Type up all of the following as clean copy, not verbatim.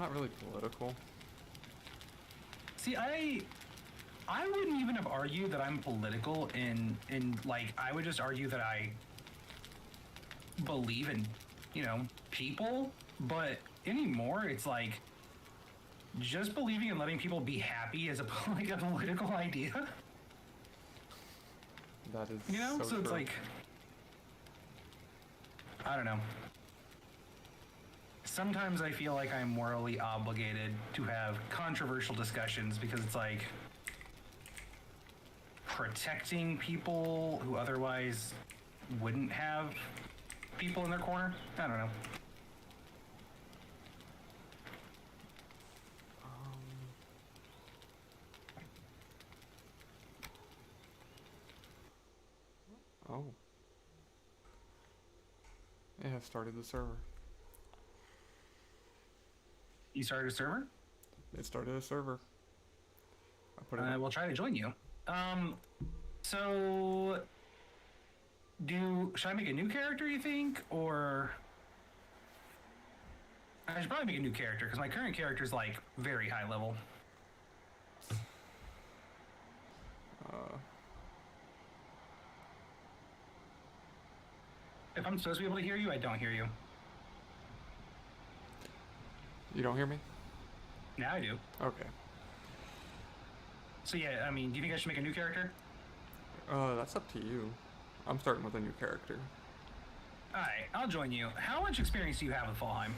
not really political. See, I wouldn't even have argued that I'm political in like I would just argue that I believe in, people, but anymore it's like just believing in letting people be happy is like a political idea. That is So true. it's like I don't know. Sometimes I feel like I'm morally obligated to have controversial discussions because it's like protecting people who otherwise wouldn't have people in their corner. I don't know. Oh. It has started the server. You started a server? It started a server. I put it We'll try to join you. So should I make a new character, you think? Or I should probably make a new character because my current character is like very high level. If I'm supposed to be able to hear you, I don't hear you. You don't hear me? Now I do. Okay. So yeah, I mean, do you think I should make a new character? That's up to you. I'm starting with a new character. Alright, I'll join you. How much experience do you have with Valheim?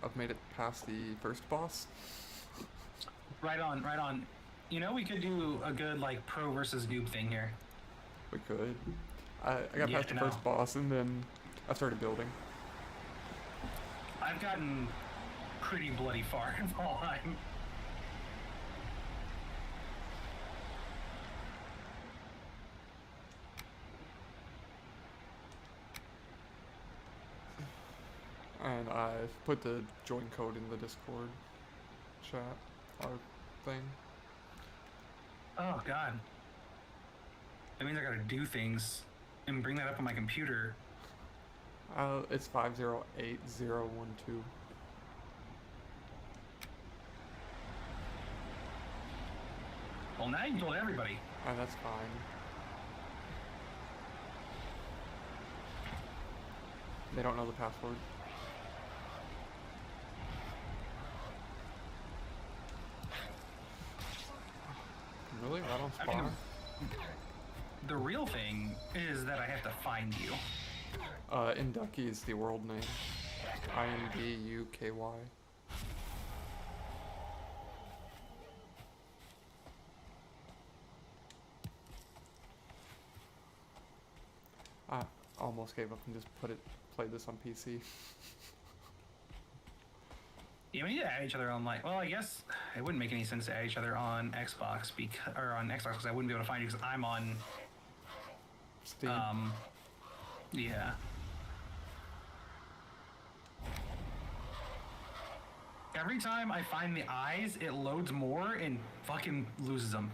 I've made it past the first boss. Right on, right on. We could do a good like pro versus noob thing here. We could. I got past the first boss and then I started building. I've gotten pretty bloody far in Valheim. And I've put the join code in the Discord chat or thing. Oh god. That means I gotta do things and bring that up on my computer. It's 508012. Well, now you told everybody. That's fine. They don't know the password. Really? Right on spawn? The real thing is that I have to find you. Inducky is the world name. INDUKY. I almost gave up and just played this on PC. Yeah, we need to add each other on well, I guess it wouldn't make any sense to add each other on Xbox because I wouldn't be able to find you because I'm on Steam. Yeah. Every time I find the eyes, it loads more and fucking loses them.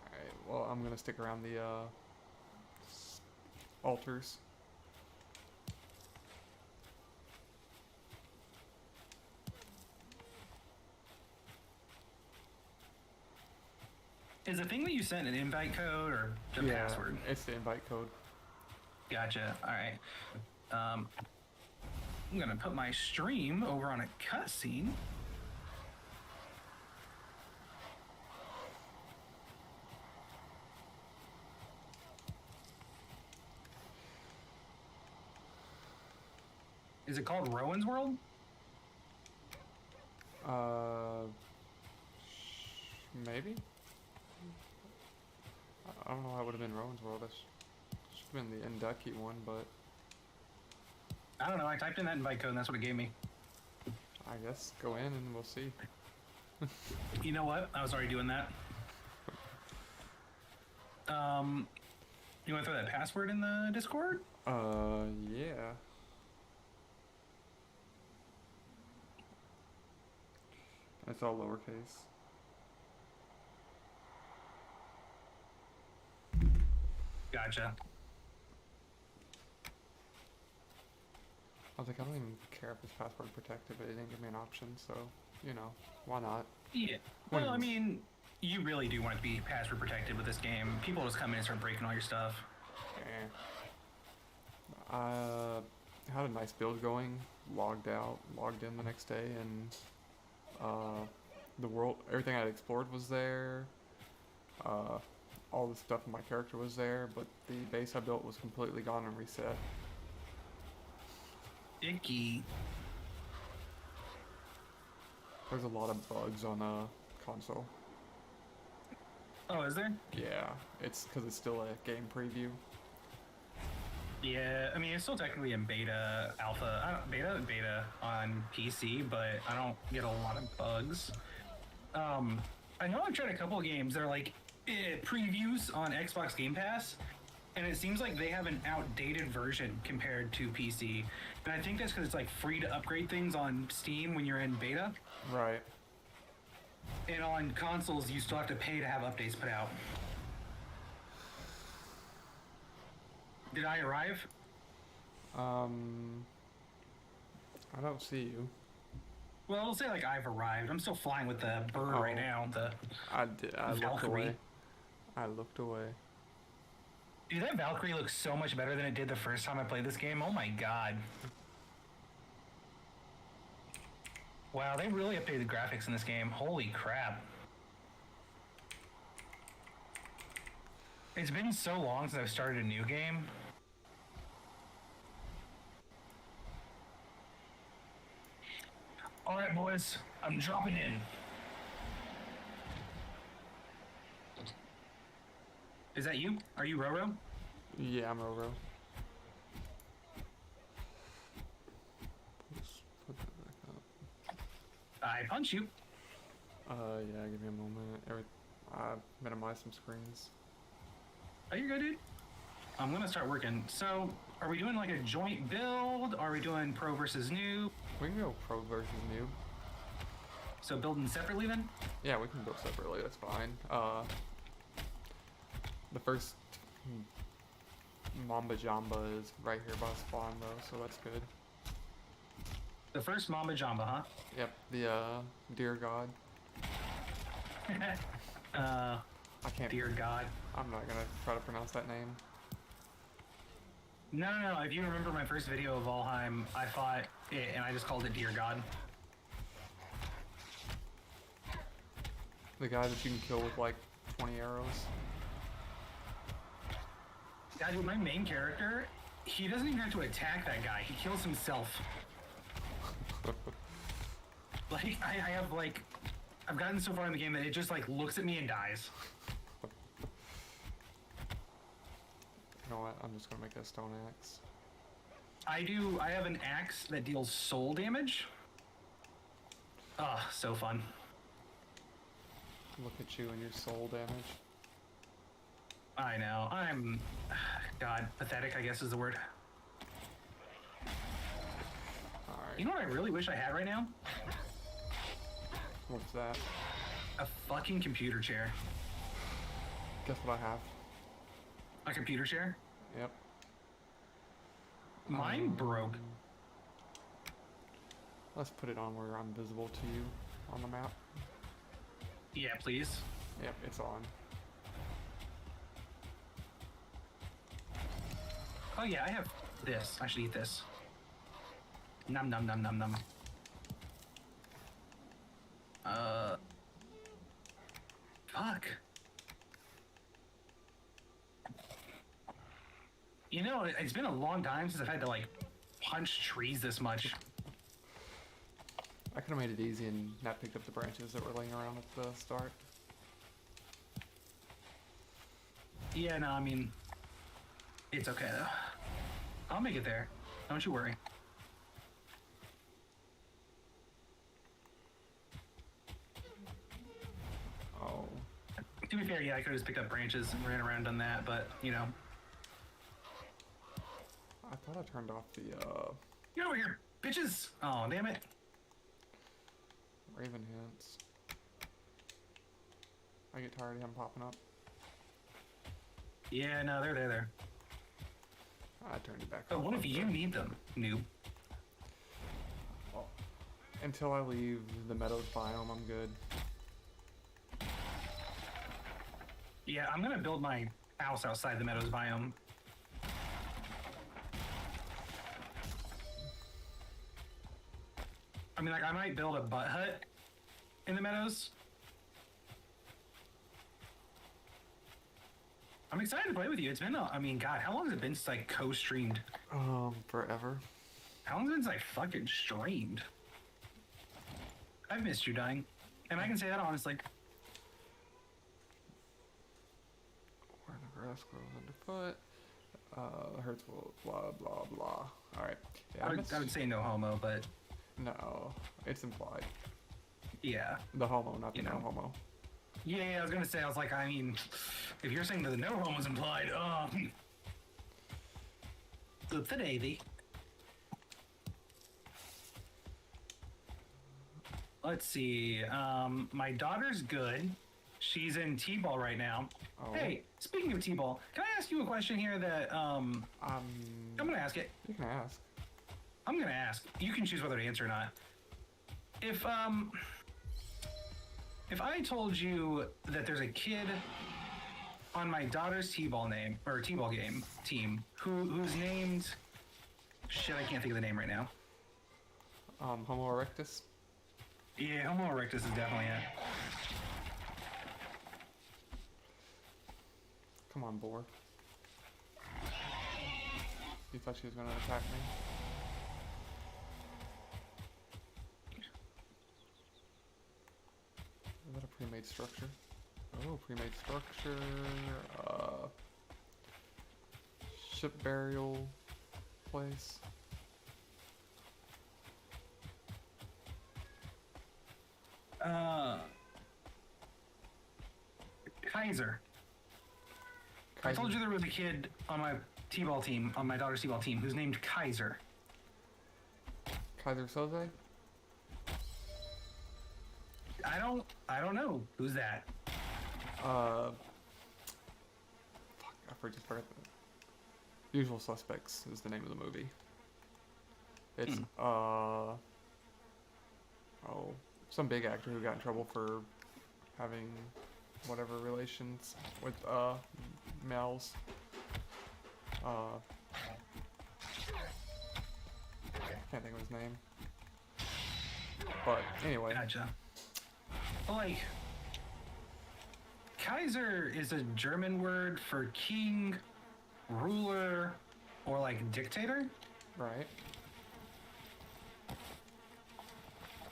Alright, well, I'm gonna stick around the altars. Is the thing that you sent an invite code or the password? It's the invite code. Gotcha. All right. I'm gonna put my stream over on a cutscene. Is it called Rowan's World? Maybe? I don't know how it would have been Rowan's World. That should have been the Inducky one, but... I don't know. I typed in that invite code and that's what it gave me. I guess go in and we'll see. You know what? I was already doing that. You want to throw that password in the Discord? Yeah. It's all lowercase. Gotcha. I was like, I don't even care if it's password protected, but it didn't give me an option, so, you know, why not? Yeah. Well, I Wins. mean, you really do want it to be password protected with this game. People just come in and start breaking all your stuff. Eh. I had a nice build going, logged out, logged in the next day, and the world, everything I'd explored was there. Uh, all the stuff in my character was there, but the base I built was completely gone and reset. Icky. There's a lot of bugs on console. Oh, is there? Yeah, it's because it's still a game preview. Yeah, I mean, it's still technically in beta, alpha, beta on PC, but I don't get a lot of bugs. I know I've tried a couple of games that are like previews on Xbox Game Pass, and it seems like they have an outdated version compared to PC. And I think that's because it's like free to upgrade things on Steam when you're in beta, Right. and on consoles you still have to pay to have updates put out. Did I arrive? I don't see you. Well, it'll say like I've arrived. I'm still flying with the bird right Oh. now. The I did. I looked Valkyrie. away. I looked away. Dude, that Valkyrie looks so much better than it did the first time I played this game. Oh my god. Wow, they really updated the graphics in this game. Holy crap. It's been so long since I've started a new game. Alright, boys. I'm dropping in. Is that you? Are you Roro? Yeah, I'm Roro. Let's put that back up. I punch you. Yeah, give me a moment. I minimized some screens. Oh, you're good, dude. I'm gonna start working. So, are we doing like a joint build? Are we doing pro versus noob? We can go pro versus noob. So building separately then? Yeah, we can build separately. That's fine. The first Mamba Jamba is right here by spawn though, so that's good. The first Mamba Jamba, huh? Yep, the deer god. I can't. Dear God. I'm not gonna try to pronounce that name. No. If you remember my first video of Valheim, I fought it and I just called it Dear God. The guy that you can kill with like 20 arrows. Yeah, dude, my main character, he doesn't even have to attack that guy. He kills himself. Like, I have like, I've gotten so far in the game that it just like looks at me and dies. You know what? I'm just gonna make a stone axe. I have an axe that deals soul damage. Ah, so fun. Look at you and your soul damage. I know. I'm, God, pathetic, I guess is the word. Alright. You know what I really wish I had right now? What's that? A fucking computer chair. Guess what I have? A computer chair? Yep. Mine broke. Let's put it on where I'm visible to you on the map. Yeah, please. Yep, it's on. Oh yeah, I have this. I should eat this. Num num num num num. Fuck. You know, it's been a long time since I've had to like punch trees this much. I could have made it easy and not picked up the branches that were laying around at the start. Yeah, no, I mean, it's okay though. I'll make it there. Don't you worry. Oh. To be fair, yeah, I could have just picked up branches and ran around done that, but you know. I thought I turned off the Get over here, bitches! Oh, damn it. Raven hints. I get tired of him popping up. Yeah, no, they're there. I turned it back Oh, on. what if you need them, noob? until I leave the Meadows biome, I'm good. Yeah, I'm gonna build my house outside the Meadows biome. I mean, like, I might build a butt hut in the Meadows. I'm excited to play with you. It's been, I mean, God, how long has it been since I co-streamed? Forever. How long since I fucking streamed? I've missed you, dying. And I can say that honestly. Where the grass grows underfoot. Hurts will blah blah blah. Alright. Yeah, I would say no homo, but no. It's implied. yeah. The homo, not the You no know. homo. Yeah, I was gonna say, I was like, I mean, if you're saying that the no homo's implied, Oops, a daisy. Let's see. My daughter's good. She's in T-ball right now. Oh. Hey, speaking of T-ball, can I ask you a question here that I'm gonna ask it. You can ask. I'm gonna ask. You can choose whether to answer or not. If I told you that there's a kid on my daughter's T-ball name or T-ball game team who's named shit, I can't think of the name right now. Homo erectus. Yeah, Homo erectus is definitely it. Come on, boar. You thought she was gonna attack me? Is that a pre-made structure? Oh, pre-made structure. Ship burial place. Kaiser. I told you there was a kid on my T-ball team, on my daughter's T-ball team, who's named Kaiser. Kaiser Soze? I don't know. Who's that? Fuck, just forgot the Usual Suspects is the name of the movie. It's some big actor who got in trouble for having whatever relations with males. Can't think of his name. But anyway. Gotcha. But like, Kaiser is a German word for king, ruler, or like dictator. Right.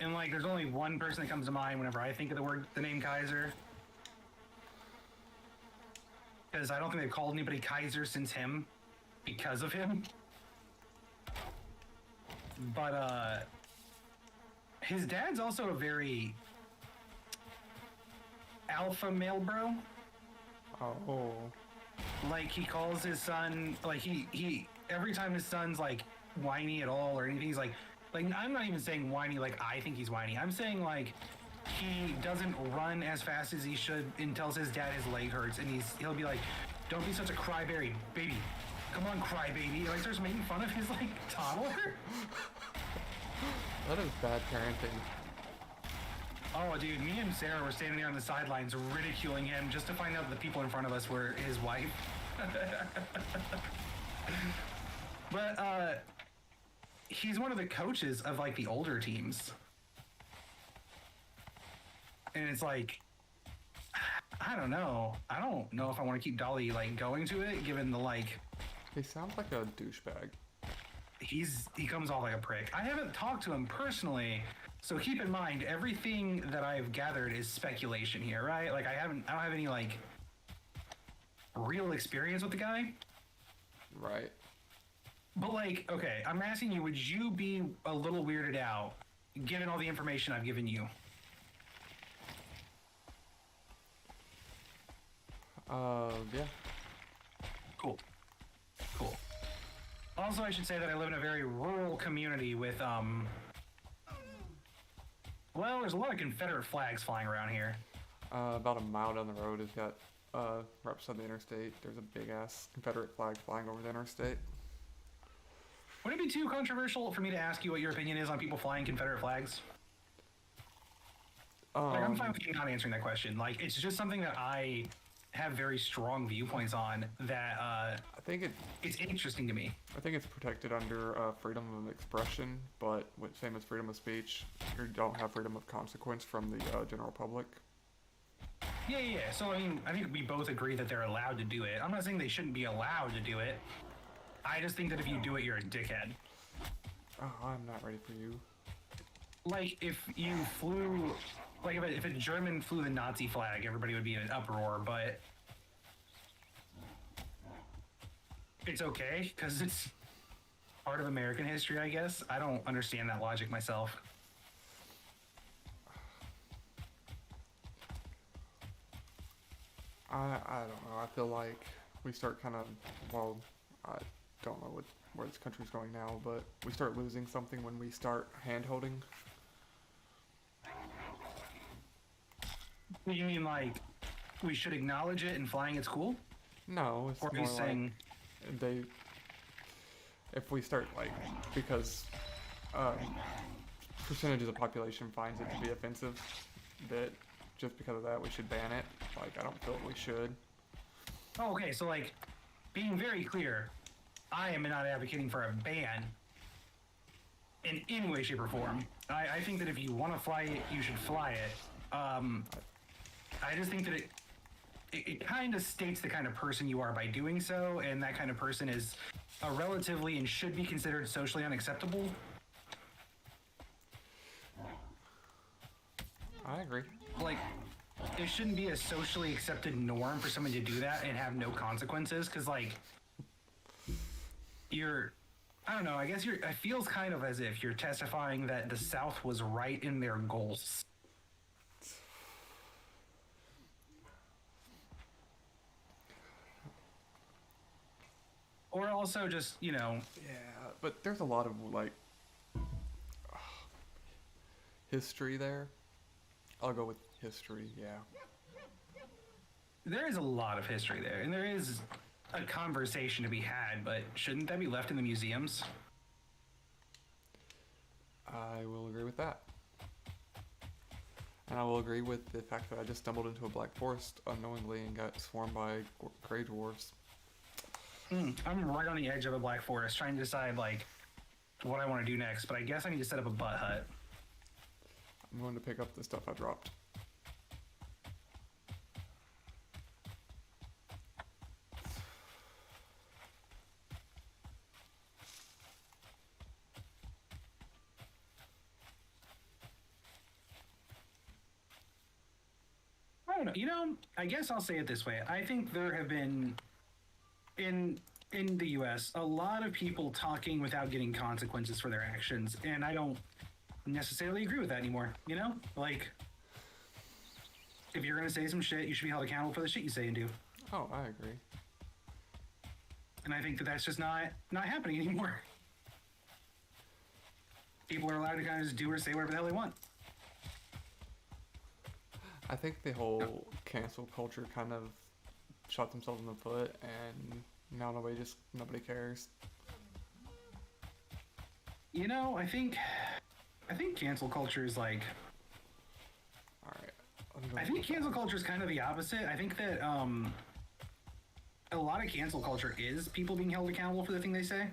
And like, there's only one person that comes to mind whenever I think of the name Kaiser. Because I don't think they've called anybody Kaiser since him, because of him. But his dad's also a very alpha male bro. Oh. Like, he calls his son, like, he every time his son's like whiny at all or anything, he's like I'm not even saying whiny like I think he's whiny. I'm saying like he doesn't run as fast as he should and tells his dad his leg hurts, and he'll be like, "Don't be such a crybaby, baby. Come on, crybaby." He like starts making fun of his like toddler. That is bad parenting. Oh, dude, me and Sarah were standing there on the sidelines ridiculing him just to find out that the people in front of us were his wife. But he's one of the coaches of like the older teams. And it's like, I don't know. I don't know if I want to keep Dolly like going to it, given the like. He sounds like a douchebag. He comes off like a prick. I haven't talked to him personally, so keep in mind everything that I've gathered is speculation here, right? Like I don't have any like real experience with the guy. Right. But like, okay, I'm asking you, would you be a little weirded out given all the information I've given you? Yeah. Cool. Also, I should say that I live in a very rural community with, well, there's a lot of Confederate flags flying around here. About a mile down the road, it's got, right beside the interstate, there's a big ass Confederate flag flying over the interstate. Would it be too controversial for me to ask you what your opinion is on people flying Confederate flags? Like, I'm fine Um, with you not answering that question. Like, it's just something that I have very strong viewpoints on that I think it it's interesting to me. I think it's protected under freedom of expression, but same as freedom of speech, you don't have freedom of consequence from the general public. Yeah. So, I mean, I think we both agree that they're allowed to do it. I'm not saying they shouldn't be allowed to do it. I just think that if you do it, you're a dickhead. Oh, I'm not ready for you. Like, if you flew, like, if a German flew the Nazi flag, everybody would be in an uproar, but it's okay, because it's part of American history, I guess. I don't understand that logic myself. I don't know. I feel like we start kind of, well, I don't know where this country's going now, but we start losing something when we start hand holding. You mean, like, we should acknowledge it and flying it's cool? No, it's Or are more you saying, like they, if we start like, because percentages of population finds it to be offensive, that just because of that we should ban it. Like, I don't feel we should. oh, okay, so, like, being very clear, I am not advocating for a ban in any way, shape, or form. I think that if you want to fly it, you should fly it. I just think that it kind of states the kind of person you are by doing so, and that kind of person is a relatively and should be considered socially unacceptable. I agree. Like, it shouldn't be a socially accepted norm for someone to do that and have no consequences, because, like, I don't know, I guess it feels kind of as if you're testifying that the South was right in their goals. Or also just, Yeah, but there's a lot of like history there. I'll go with history. Yeah. there is a lot of history there, and there is a conversation to be had, but shouldn't that be left in the museums? I will agree with that. And I will agree with the fact that I just stumbled into a black forest unknowingly and got swarmed by gray dwarves. I'm right on the edge of a black forest trying to decide, like, what I want to do next, but I guess I need to set up a butt hut. I'm going to pick up the stuff I dropped. I don't know. I guess I'll say it this way. I think there have been in the US a lot of people talking without getting consequences for their actions, and I don't necessarily agree with that anymore, Like, if you're going to say some shit, you should be held accountable for the shit you say and do. Oh, I agree. And I think that that's just not happening anymore. People are allowed to kind of just do or say whatever the hell they want. I think the whole cancel culture kind of shot themselves in the foot, and now nobody cares. I think cancel culture is like. All right. I think cancel culture is kind of the opposite. I think that a lot of cancel culture is people being held accountable for the thing they say,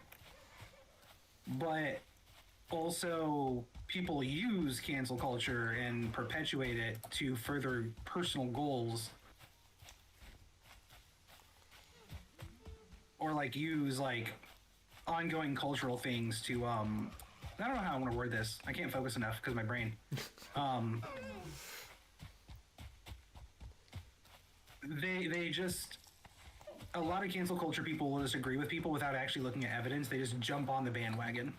but also people use cancel culture and perpetuate it to further personal goals, or like use like ongoing cultural things to I don't know how I want to word this. I can't focus enough because of my brain. They just, a lot of cancel culture people will just agree with people without actually looking at evidence. They just jump on the bandwagon.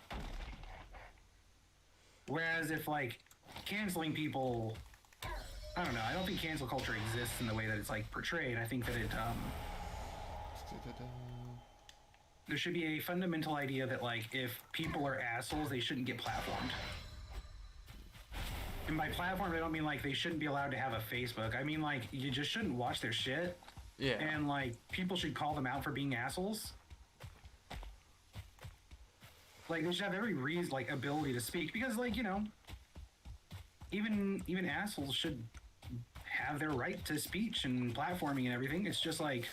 Whereas if, like, canceling people, I don't know, I don't think cancel culture exists in the way that it's, like, portrayed. I think that there should be a fundamental idea that, like, if people are assholes, they shouldn't get platformed. And by platform, I don't mean, like, they shouldn't be allowed to have a Facebook. I mean, like, you just shouldn't watch their shit. Yeah. And, like, people should call them out for being assholes. Like, they should have every ability to speak, because, like, even assholes should have their right to speech and platforming and everything. It's just like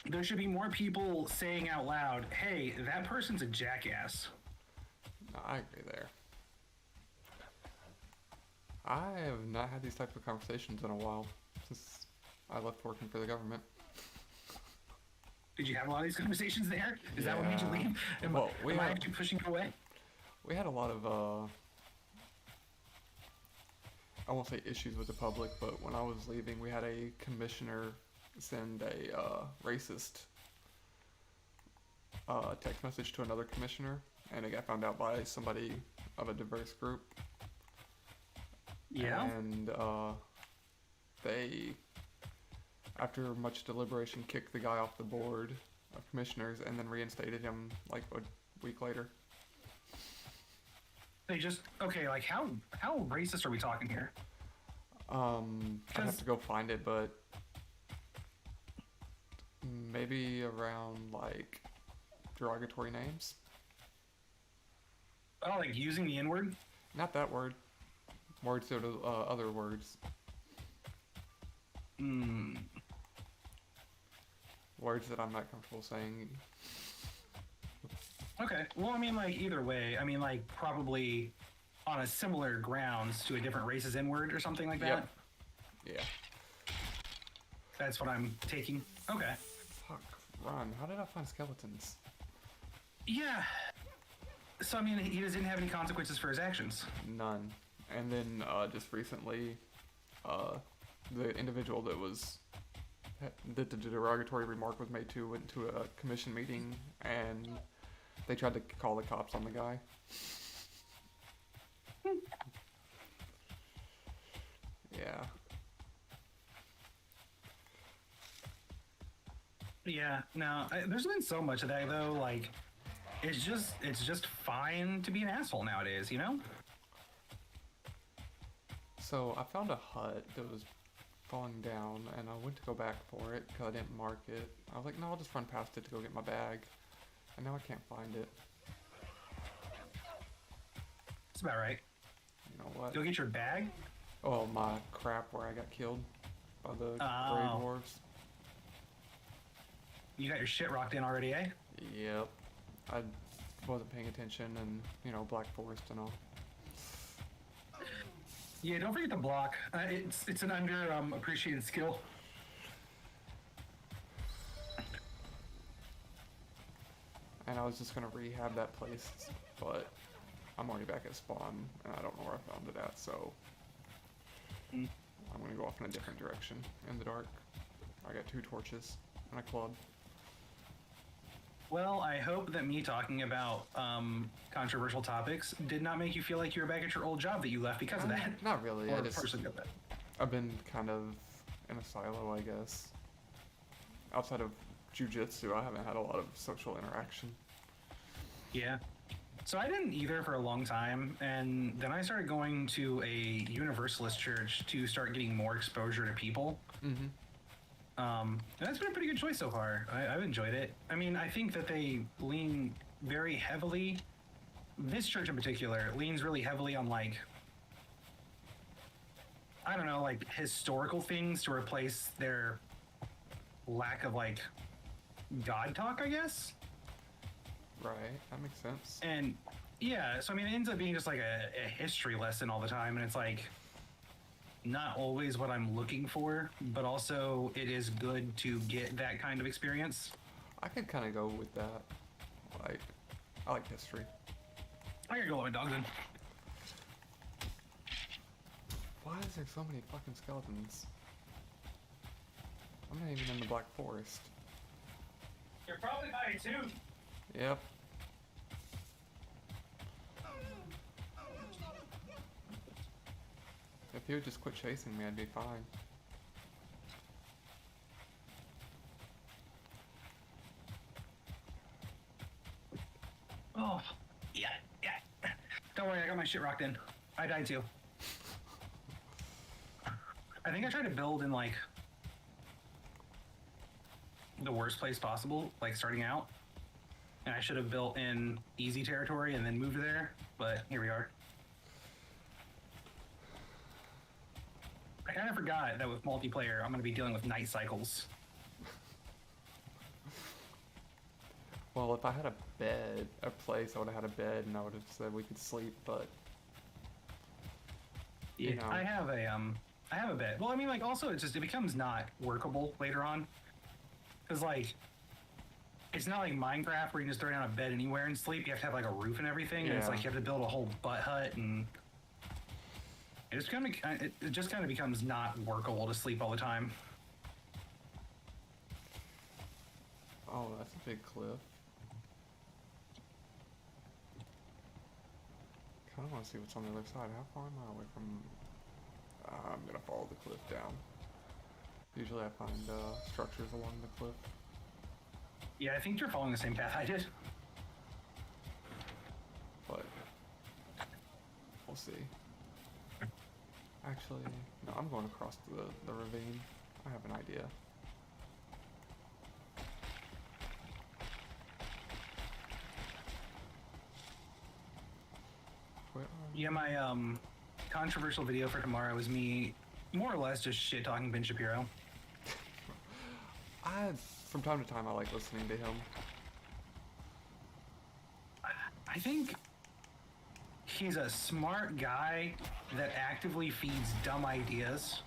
there should be more people saying out loud, "Hey, that person's a jackass." No, I agree there. I have not had these type of conversations in a while since I left working for the government. Did you have a lot of these conversations there? Is that what made you Yeah. leave? Well, Am I actually pushing you away? We had a lot of I won't say issues with the public, but when I was leaving, we had a commissioner send a racist text message to another commissioner, and it got found out by somebody of a diverse group. Yeah. And they, after much deliberation, kicked the guy off the board of commissioners and then reinstated him like a week later. They just okay. Like how racist are we talking here? I have to go find it, but maybe around like derogatory names. Oh, like using the N word? Not that word. Words that are other words. Hmm. Words that I'm not comfortable saying. Okay. Well, I mean, like either way, I mean, like probably on a similar grounds to a different race's N word or something like that. Yep. Yeah. That's what I'm taking. Okay. Fuck. Run. How did I find skeletons? Yeah. So I mean, he just didn't have any consequences for his actions. None. And then just recently, the individual that the derogatory remark was made to went to a commission meeting, and they tried to call the cops on the guy. Yeah. Yeah. No, there's been so much of that though. Like, it's just fine to be an asshole nowadays, you know? So I found a hut that was falling down, and I went to go back for it because I didn't mark it. I was like, no, I'll just run past it to go get my bag, and now I can't find it. That's about right. You know what? Go get your bag. Oh, my crap where I got killed by the Oh. Grey Dwarves. You got your shit rocked in already, eh? Yep. I wasn't paying attention, and, you know, Black Forest and all. Yeah, don't forget to block. It's an under appreciated skill. And I was just gonna rehab that place, but I'm already back at spawn, and I don't know where I found it at, so I'm gonna go off in a different direction in the dark. I got 2 torches and a club. Well, I hope that me talking about controversial topics did not make you feel like you were back at your old job that you left because of that. Not really. Or I just personally of that. I've been kind of in a silo, I guess. Outside of jujitsu, I haven't had a lot of social interaction. Yeah. So I didn't either for a long time, and then I started going to a Universalist church to start getting more exposure to people. Mm-hmm. And that's been a pretty good choice so far. I've enjoyed it. I mean, I think that they lean very heavily. This church in particular leans really heavily on like, I don't know, like historical things to replace their lack of like God talk, I guess. Right, that makes sense. And yeah, so I mean, it ends up being just like a history lesson all the time, and it's like not always what I'm looking for, but also it is good to get that kind of experience. I could kind of go with that. Like, I like history. I gotta go let my dogs in. Why is there so many fucking skeletons? I'm not even in the Black Forest. You're probably by two. Yep. If he would just quit chasing me, I'd be fine. Oh, yeah. Don't worry, I got my shit rocked in. I died too. I think I tried to build in like the worst place possible, like starting out. And I should have built in easy territory and then moved there, but here we are. I kind of forgot that with multiplayer, I'm going to be dealing with night cycles. Well, if I had a place, I would have had a bed, and I would have said we could sleep. But Yeah, you know, I have a bed. Well, I mean, like, also it becomes not workable later on, because like it's not like Minecraft where you can just throw down a bed anywhere and sleep. You have to have like a roof and everything, and it's Yeah. like you have to build a whole butt hut, and it just kind of becomes not workable to sleep all the time. oh, that's a big cliff. Kind of want to see what's on the other side. How far am I away from? I'm gonna follow the cliff down. Usually, I find structures along the cliff. Yeah, I think you're following the same path I did. But we'll see. Actually, no, I'm going across the ravine. I have an idea. Where are Yeah, my controversial video for tomorrow is me more or less just shit talking Ben Shapiro. from time to time, I like listening to him. I think he's a smart guy that actively feeds dumb ideas.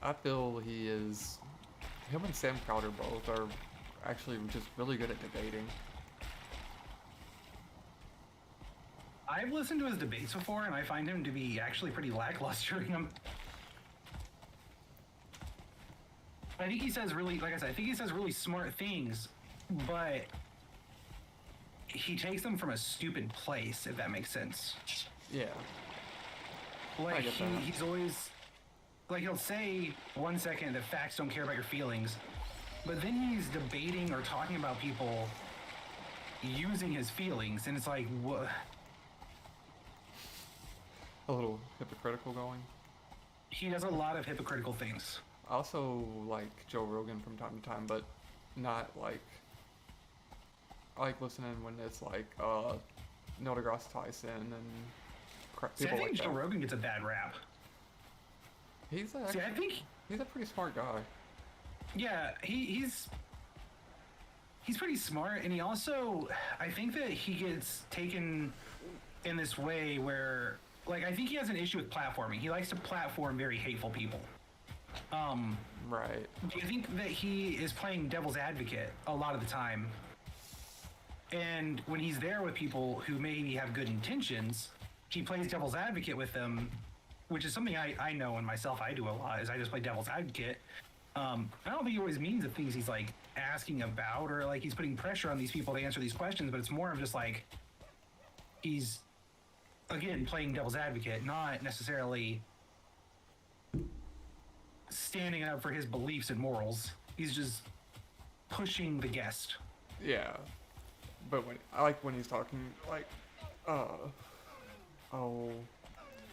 I feel he is. Him and Sam Crowder both are actually just really good at debating. I've listened to his debates before, and I find him to be actually pretty lackluster in them. I think he says really, like I said, I think he says really smart things, but he takes them from a stupid place, if that makes sense. Yeah. Like get that. he's always like he'll say 1 second that facts don't care about your feelings, but then he's debating or talking about people using his feelings, and it's like what? A little hypocritical going. He does a lot of hypocritical things. I also like Joe Rogan from time to time, but not like. I like listening when it's like Neil deGrasse Tyson and See, I people think like Joe that. Rogan gets a bad rap. He's See, I think he's a pretty smart guy. yeah, he's pretty smart, and he also, I think that he gets taken in this way where, like, I think he has an issue with platforming. He likes to platform very hateful people. Right. Do you think that he is playing devil's advocate a lot of the time? And when he's there with people who maybe have good intentions, he plays devil's advocate with them, which is something I know in myself I do a lot, is I just play devil's advocate. I don't think he always means the things he's like asking about, or like he's putting pressure on these people to answer these questions, but it's more of just like he's again playing devil's advocate, not necessarily standing up for his beliefs and morals. He's just pushing the guest. Yeah. But I like when he's talking like,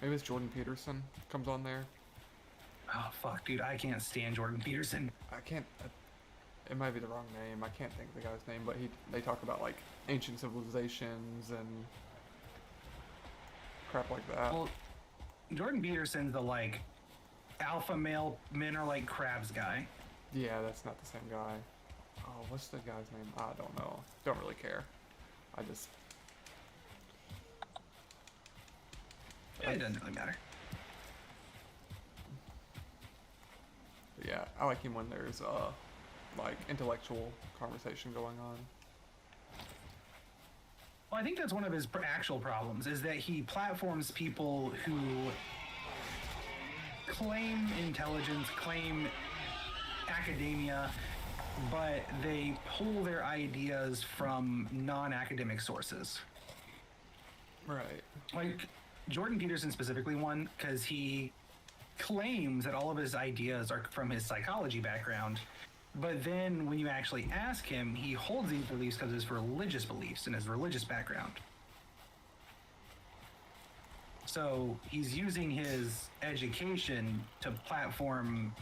maybe it's Jordan Peterson comes on there. Oh fuck, dude, I can't stand Jordan Peterson. I can't. It might be the wrong name. I can't think of the guy's name, but they talk about like ancient civilizations and crap like that. Well, Jordan Peterson's the like alpha male men are like crabs guy. Yeah, that's not the same guy. Oh, what's the guy's name? I don't know. Don't really care. I just. It doesn't really matter. Yeah, I like him when there's like intellectual conversation going on. Well, I think that's one of his actual problems, is that he platforms people who claim intelligence, claim academia, but they pull their ideas from non-academic sources. Right. Like Jordan Peterson specifically one, because he claims that all of his ideas are from his psychology background, but then when you actually ask him, he holds these beliefs because of his religious beliefs and his religious background. So he's using his education to platform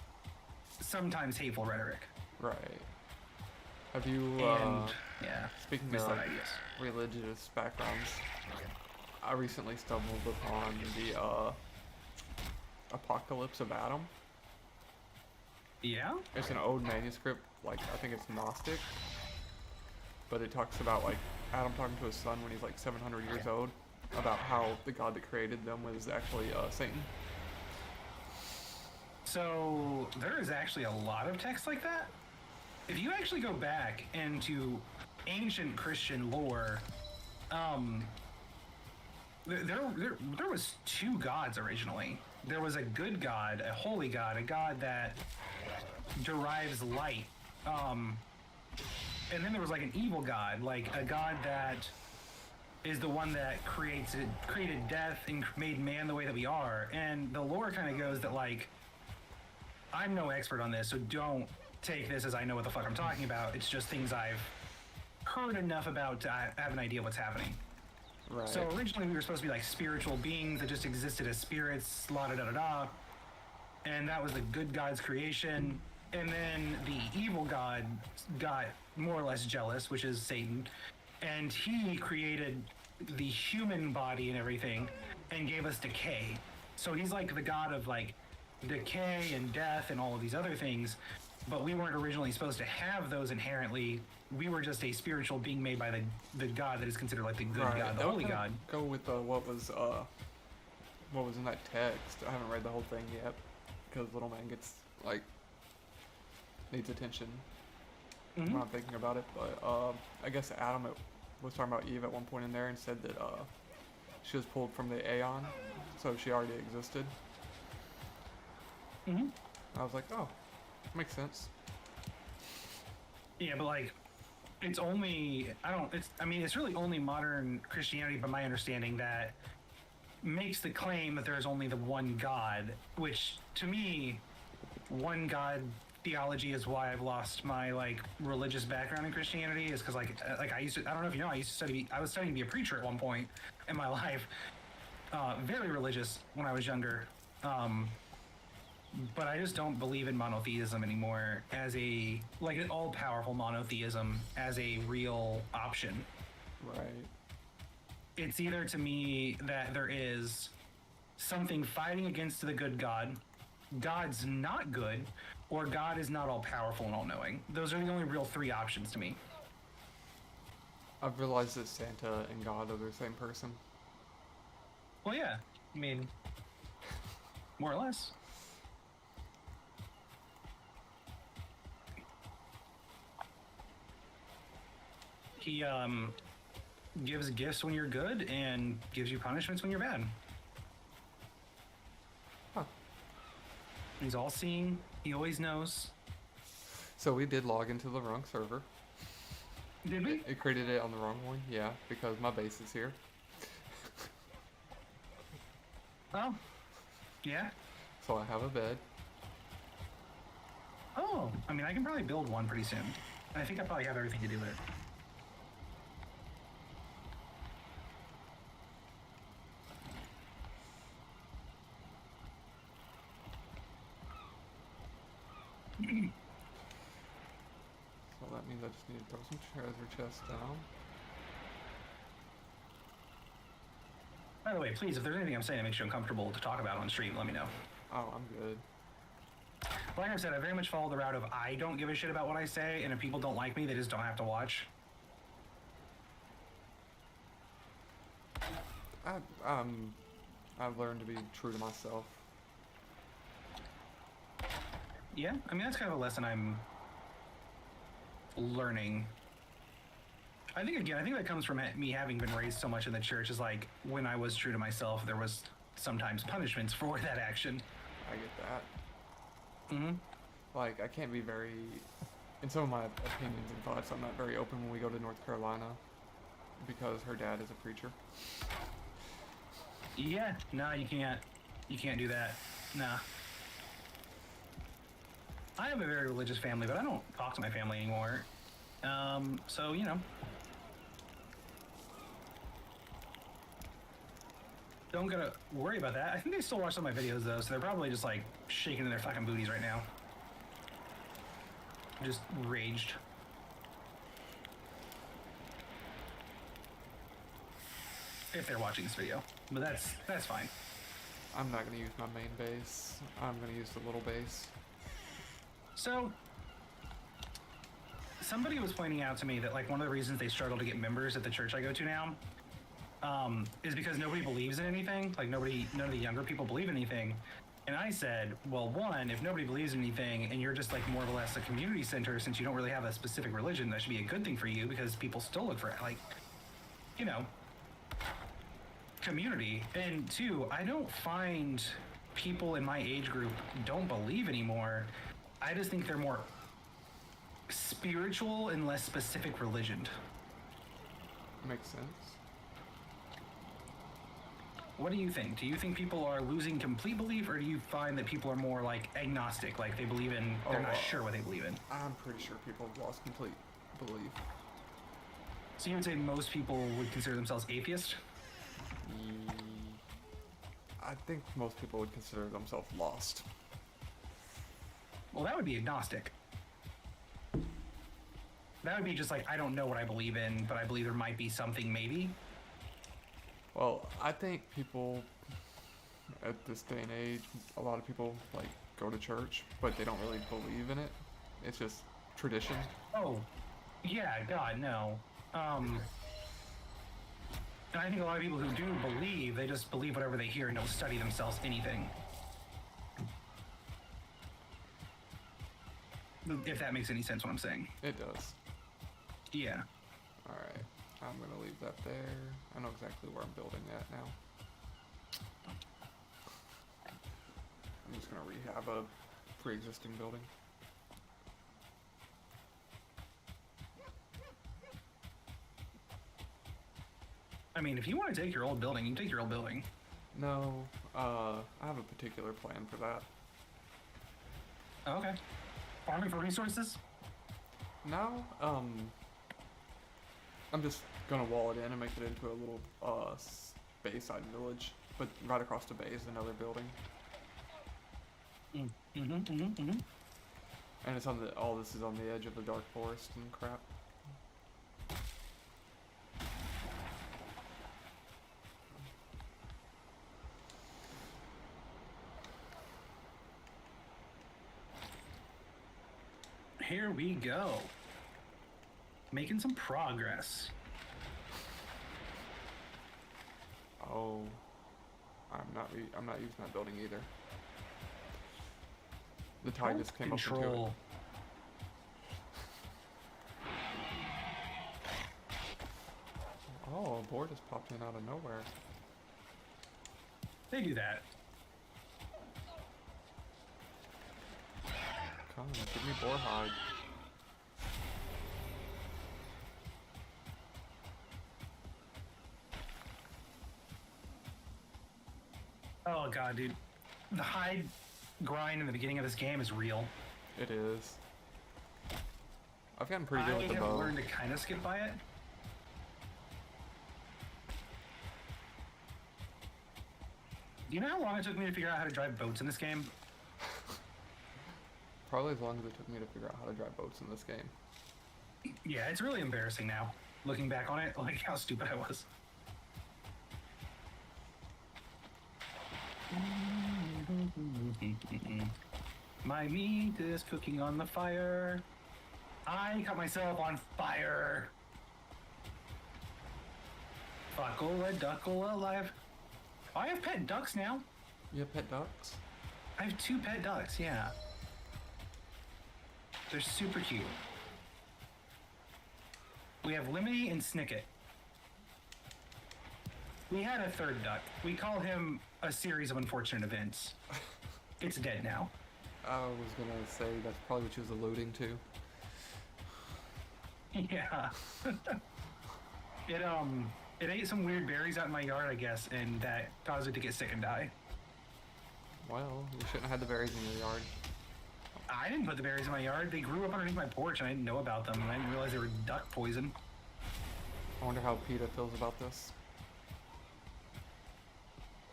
sometimes hateful rhetoric. Right. Have you? And yeah, Speaking misled of ideas. religious backgrounds, I recently stumbled upon the Apocalypse of Adam. Yeah. It's an old manuscript, like I think it's Gnostic, but it talks about like Adam talking to his son when he's like 700 years old, about how the God that created them was actually Satan. So there is actually a lot of text like that. If you actually go back into ancient Christian lore, there was two gods originally. There was a good god, a holy god, a god that derives light. And then there was like an evil god, like a god that is the one that created death and made man the way that we are. And the lore kind of goes that like, I'm no expert on this, so don't take this as I know what the fuck I'm talking about. It's just things I've heard enough about to have an idea what's happening. Right. So originally we were supposed to be like spiritual beings that just existed as spirits, la da da da da. And that was the good god's creation. And then the evil god got more or less jealous, which is Satan. And he created the human body and everything and gave us decay. So he's like the god of like decay and death and all of these other things. But we weren't originally supposed to have those inherently. We were just a spiritual being made by the god that is considered like the good god, the holy god. Go with what was in that text. I haven't read the whole thing yet because little man gets like needs attention when I'm thinking about it. But I guess Adam was talking about Eve at one point in there and said that she was pulled from the Aeon, so she already existed. I was like, oh, makes sense. Yeah, but like, it's only it's really only modern Christianity, by my understanding, that makes the claim that there's only the one God, which to me, one God theology is why I've lost my like religious background in Christianity, is because like I don't know if you know, I was studying to be a preacher at one point in my life, very religious when I was younger. But I just don't believe in monotheism anymore as an all-powerful monotheism as a real option. Right. It's either to me that there is something fighting against the good God, God's not good, or God is not all-powerful and all-knowing. Those are the only real three options to me. I've realized that Santa and God are the same person. Well, yeah. I mean, more or less. He gives gifts when you're good and gives you punishments when you're bad. Huh. He's all-seeing. He always knows. So we did log into the wrong server. Did we? It created it on the wrong one, yeah, because my base is here. Oh, yeah. So I have a bed. Oh, I mean, I can probably build one pretty soon. I think I probably have everything to do with it. So that means I just need to throw some treasure chests down. By the way, please, if there's anything I'm saying that makes you uncomfortable to talk about on stream, let me know. Oh, I'm good. Like I said, I very much follow the route of I don't give a shit about what I say, and if people don't like me, they just don't have to watch. I've learned to be true to myself. Yeah, I mean, that's kind of a lesson I'm learning. I think that comes from me having been raised so much in the church, is like, when I was true to myself, there was sometimes punishments for that action. I get that. Like, I can't be very, in some of my opinions and thoughts, I'm not very open when we go to North Carolina because her dad is a preacher. Yeah, no, you can't do that. Nah. I have a very religious family, but I don't talk to my family anymore. So, you know. Don't gotta worry about that. I think they still watch some of my videos, though, so they're probably just, like, shaking in their fucking booties right now. Just raged. if they're watching this video, but that's fine. I'm not gonna use my main base. I'm gonna use the little base. So, somebody was pointing out to me that like one of the reasons they struggle to get members at the church I go to now, is because nobody believes in anything. Like none of the younger people believe in anything. And I said, well, one, if nobody believes in anything and you're just like more or less a community center, since you don't really have a specific religion, that should be a good thing for you because people still look for like, you know, community. And two, I don't find people in my age group don't believe anymore. I just think they're more spiritual and less specific religioned. Makes sense. What do you think? Do you think people are losing complete belief, or do you find that people are more like agnostic, like they believe in, they're not sure what they believe in? I'm pretty sure people have lost complete belief. So you would say most people would consider themselves atheist? I think most people would consider themselves lost. Well, that would be agnostic. That would be just like, I don't know what I believe in, but I believe there might be something maybe. Well, I think people at this day and age, a lot of people like go to church, but they don't really believe in it. It's just tradition. Oh, yeah, God, no. And I think a lot of people who do believe, they just believe whatever they hear and don't study themselves anything. If that makes any sense, what I'm saying. It does. Yeah. Alright, I'm gonna leave that there. I know exactly where I'm building at now. I'm just gonna rehab a pre-existing building. I mean, if you want to take your old building, you can take your old building. No, I have a particular plan for that. Oh, okay. Farming for resources? No, I'm just gonna wall it in and make it into a little bayside village, but right across the bay is another building. And it's on the all this is on the edge of the dark forest and crap. Here we go. Making some progress. Oh, I'm not using that building either. The tide just came up into it. Oh, a board just popped in out of nowhere. They do that. Come, give me boar hide. Oh god, dude. The hide grind in the beginning of this game is real. It is. I've gotten pretty good with the bow. I have learned to kind of skip by it. Do you know how long it took me to figure out how to drive boats in this game? Probably as long as it took me to figure out how to drive boats in this game. Yeah, it's really embarrassing now. Looking back on it, like how stupid I was. My meat is cooking on the fire. I got myself on fire. Fuckle a duckle alive. I have pet ducks now. You have pet ducks? I have 2 pet ducks, yeah. They're super cute. We have Limity and Snicket. We had a 3rd duck. We call him a series of unfortunate events. It's dead now. I was gonna say that's probably what she was alluding to. Yeah. It ate some weird berries out in my yard, I guess, and that caused it to get sick and die. Well, you shouldn't have had the berries in your yard. I didn't put the berries in my yard. They grew up underneath my porch, and I didn't know about them, and I didn't realize they were duck poison. I wonder how PETA feels about this.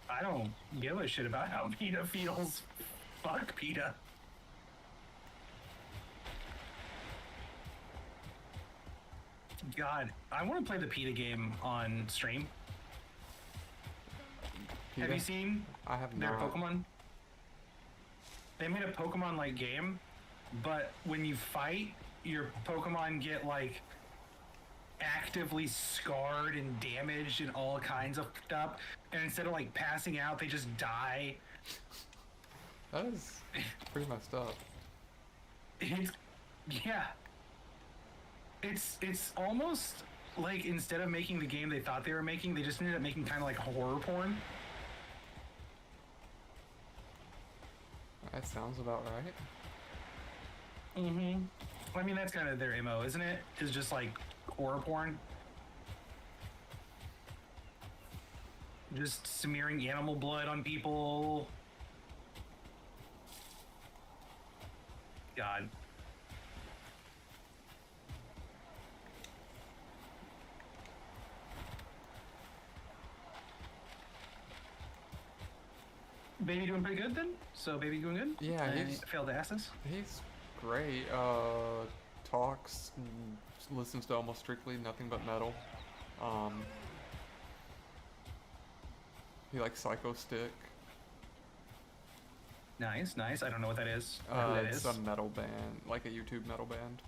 I don't give a shit about how PETA feels. Fuck PETA. God, I want to play the PETA game on stream. Have PETA? you seen I have their not. Pokemon? They made a Pokemon-like game, but when you fight, your Pokemon get like actively scarred and damaged and all kinds of stuff. And instead of like passing out, they just die. That is pretty messed up. It's yeah. It's almost like instead of making the game they thought they were making, they just ended up making kind of like horror porn. That sounds about right. Mm-hmm. I mean, that's kind of their MO, isn't it? Is just like horror porn. Just smearing animal blood on people. God. Baby doing pretty good then? So baby doing good? Yeah, he's failed to ask this. he's great. Talks, and listens to almost strictly nothing but metal. Um, he likes Psycho Stick. Nice, nice. I don't know what that is. Or who that It's is. a metal band, like a YouTube metal band.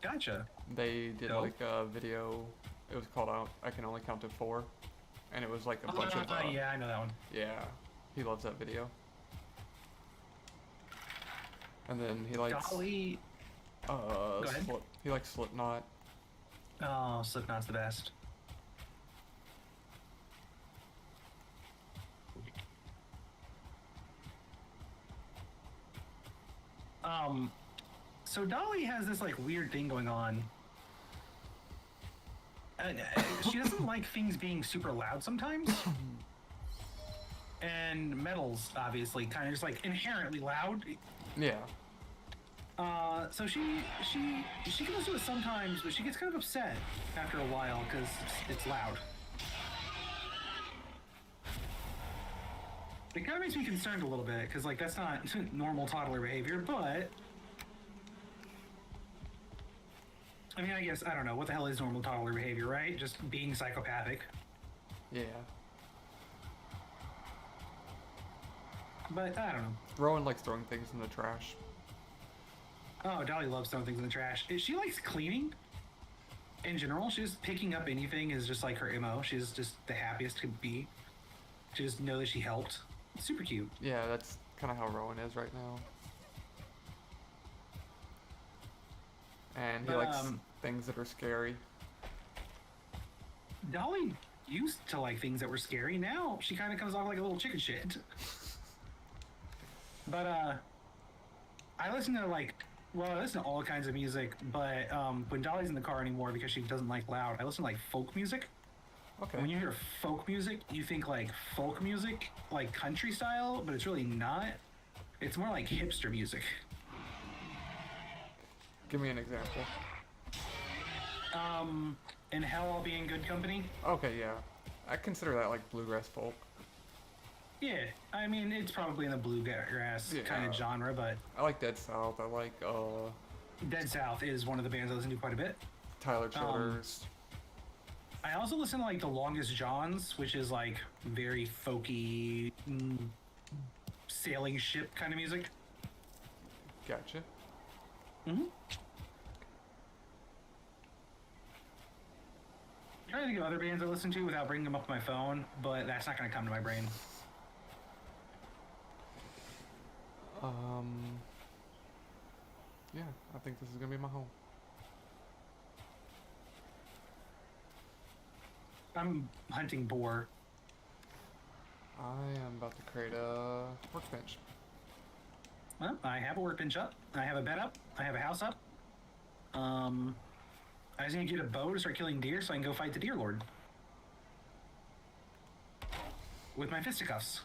Gotcha. They did Dope. like a video. It was called I Can Only Count to 4, and it was like a bunch of yeah, I know that one. yeah. He loves that video. And then he likes Dolly. Go ahead. He likes Slipknot. Oh, Slipknot's the best. So Dolly has this like weird thing going on. She doesn't like things being super loud sometimes. And metal's obviously kind of just like inherently loud. Yeah. So she can listen to it sometimes, but she gets kind of upset after a while because it's loud. It kind of makes me concerned a little bit because like that's not normal toddler behavior, but I mean, I guess I don't know what the hell is normal toddler behavior, right? Just being psychopathic. Yeah. But I don't know. Rowan likes throwing things in the trash. Oh, Dolly loves throwing things in the trash. She likes cleaning. In general, she's picking up anything is just like her MO. She's just the happiest could be. She just know that she helped. It's super cute. Yeah, that's kind of how Rowan is right now. And he likes things that are scary. Dolly used to like things that were scary. Now she kind of comes off like a little chicken shit. But I listen to I listen to all kinds of music. But when Dolly's in the car anymore because she doesn't like loud, I listen to like folk music. Okay. When you hear folk music, you think like folk music, like country style, but it's really not. It's more like hipster music. Give me an example. In Hell I'll Be in Good Company. Okay, yeah. I consider that like bluegrass folk. Yeah, I mean it's probably in the bluegrass kind of genre, but I like Dead South. I like Dead South is one of the bands I listen to quite a bit. Tyler Childers. I also listen to like The Longest Johns, which is like very folky, sailing ship kind of music. Gotcha. Mm-hmm. I'm trying to think of other bands I listen to without bringing them up on my phone, but that's not going to come to my brain. Yeah, I think this is gonna be my home. I'm hunting boar. I am about to create a workbench. Well, I have a workbench up. I have a bed up. I have a house up. I just need to get a bow to start killing deer so I can go fight the deer lord. With my fisticuffs.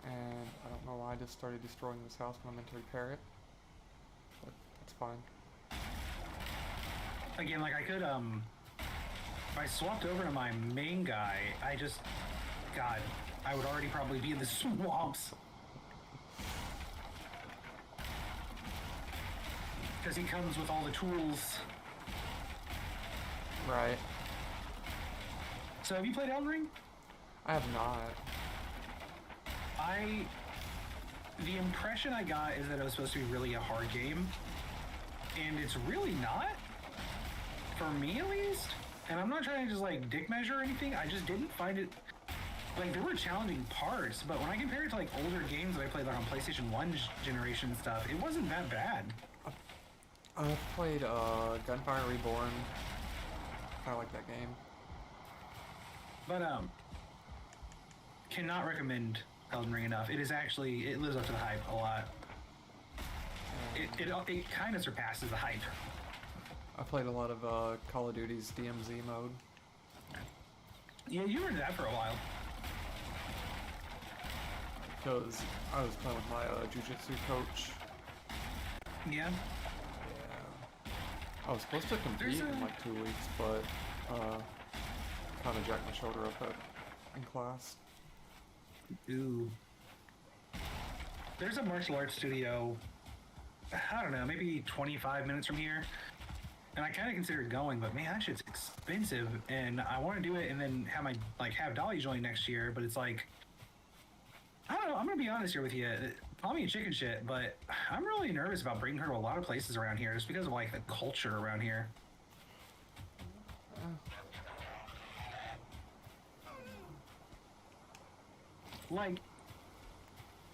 And I don't know why I just started destroying this house when I meant to repair it. But that's fine. Again, like I could, if I swapped over to my main guy, God, I would already probably be in the swamps. Because he comes with all the tools. Right. So have you played Elden Ring? I have not. The impression I got is that it was supposed to be really a hard game, and it's really not, for me at least. And I'm not trying to just like dick measure or anything. I just didn't find it like there were challenging parts, but when I compare it to like older games that I played like on PlayStation 1 generation stuff, it wasn't that bad. I played Gunfire Reborn. I like that game. But cannot recommend Elden Ring enough. It is actually, it lives up to the hype a lot. It kind of surpasses the hype. I played a lot of Call of Duty's DMZ mode. Yeah, you were into that for a while. Because I was playing with my jiu-jitsu coach. Yeah. Yeah. I was supposed to compete in like 2 weeks, but kind of jacked my shoulder up in class. Ooh. There's a martial arts studio, I don't know, maybe 25 minutes from here. And I kind of considered going, but man, that shit's expensive. And I want to do it and then have Dolly join next year, but it's like, I don't know, I'm going to be honest here with you. Call me a chicken shit, but I'm really nervous about bringing her to a lot of places around here just because of like the culture around here. Like,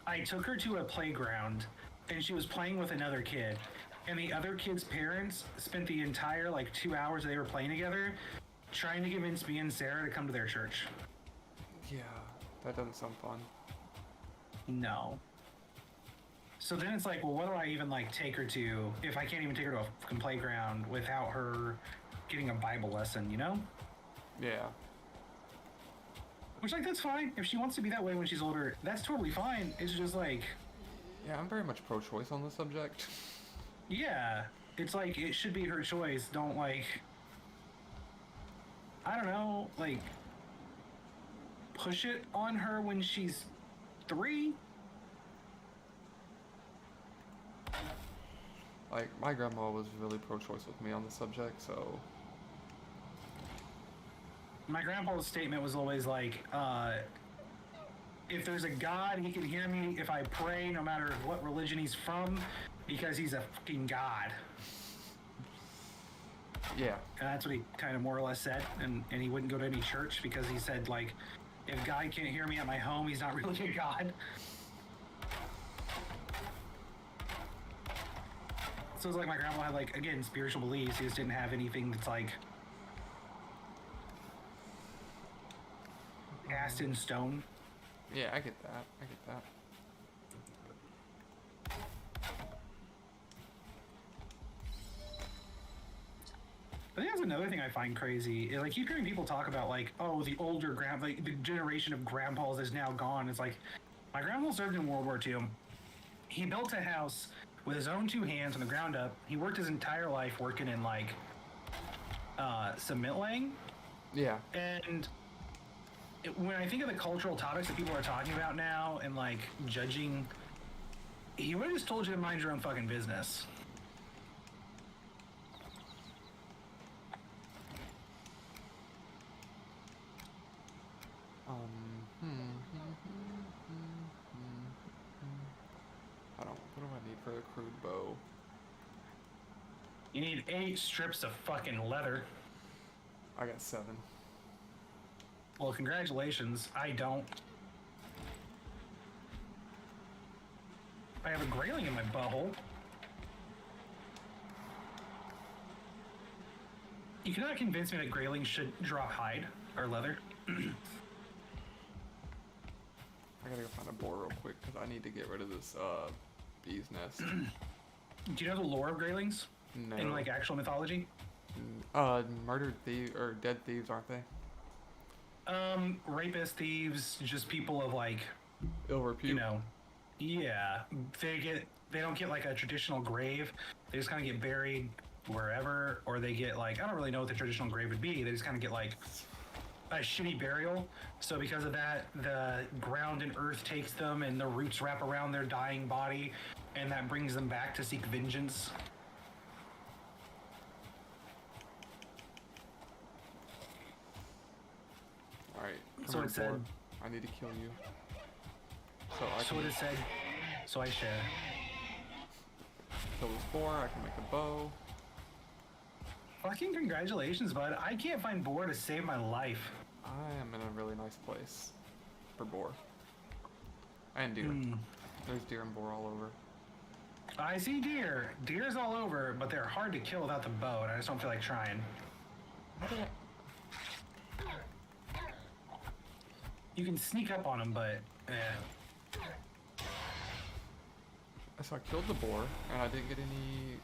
I took her to a playground and she was playing with another kid, and the other kid's parents spent the entire like 2 hours they were playing together trying to convince me and Sarah to come to their church. Yeah, that doesn't sound fun. No. So then it's like, well, what do I even like take her to if I can't even take her to a fucking playground without her getting a Bible lesson, you know? Yeah. Which, like, that's fine. If she wants to be that way when she's older, that's totally fine. It's just like... Yeah, I'm very much pro-choice on this subject. Yeah. It's like, it should be her choice. Don't, like... I don't know, like... push it on her when she's 3? Like, my grandma was really pro-choice with me on the subject, so... My grandpa's statement was always like, if there's a God, he can hear me if I pray, no matter what religion he's from, because he's a fucking God. Yeah. And that's what he kind of more or less said. And he wouldn't go to any church because he said, like, if God can't hear me at my home, he's not really a God. So it's like my grandma had, like, again, spiritual beliefs. He just didn't have anything that's, like, cast in stone. Yeah, I get that. I get that. I think that's another thing I find crazy. Like, keep hearing people talk about, like, oh, the older like, the generation of grandpas is now gone. It's like, my grandpa served in World War II. He built a house with his own 2 hands from the ground up. He worked his entire life working in, like, cement laying. Yeah. And when I think of the cultural topics that people are talking about now and, like, judging, he would have just told you to mind your own fucking business. What do I need for the crude bow? You need 8 strips of fucking leather. I got 7. Well, congratulations. I don't. I have a grayling in my butthole. You cannot convince me that graylings should drop hide or leather. I gotta go find a boar real quick because I need to get rid of this bee's nest. Do you know the lore of graylings? No. In like actual mythology? Murdered thieves or dead thieves, aren't they? Rapists, thieves, just people of like ill repute. You know, yeah. They don't get like a traditional grave. They just kind of get buried wherever, or they get like, I don't really know what the traditional grave would be. They just kind of get like a shitty burial. So because of that, the ground and earth takes them and the roots wrap around their dying body, and that brings them back to seek vengeance. Alright, come So here, it said. boar. I need to kill you. So I So can it said. So I share. kill this boar, I can make a bow. Fucking congratulations, bud. I can't find boar to save my life. I am in a really nice place for boar. And deer. There's deer and boar all over. I see deer. Deer's all over, but they're hard to kill without the bow, and I just don't feel like trying. How did I... You can sneak up on them, but So I killed the boar, and I didn't get any...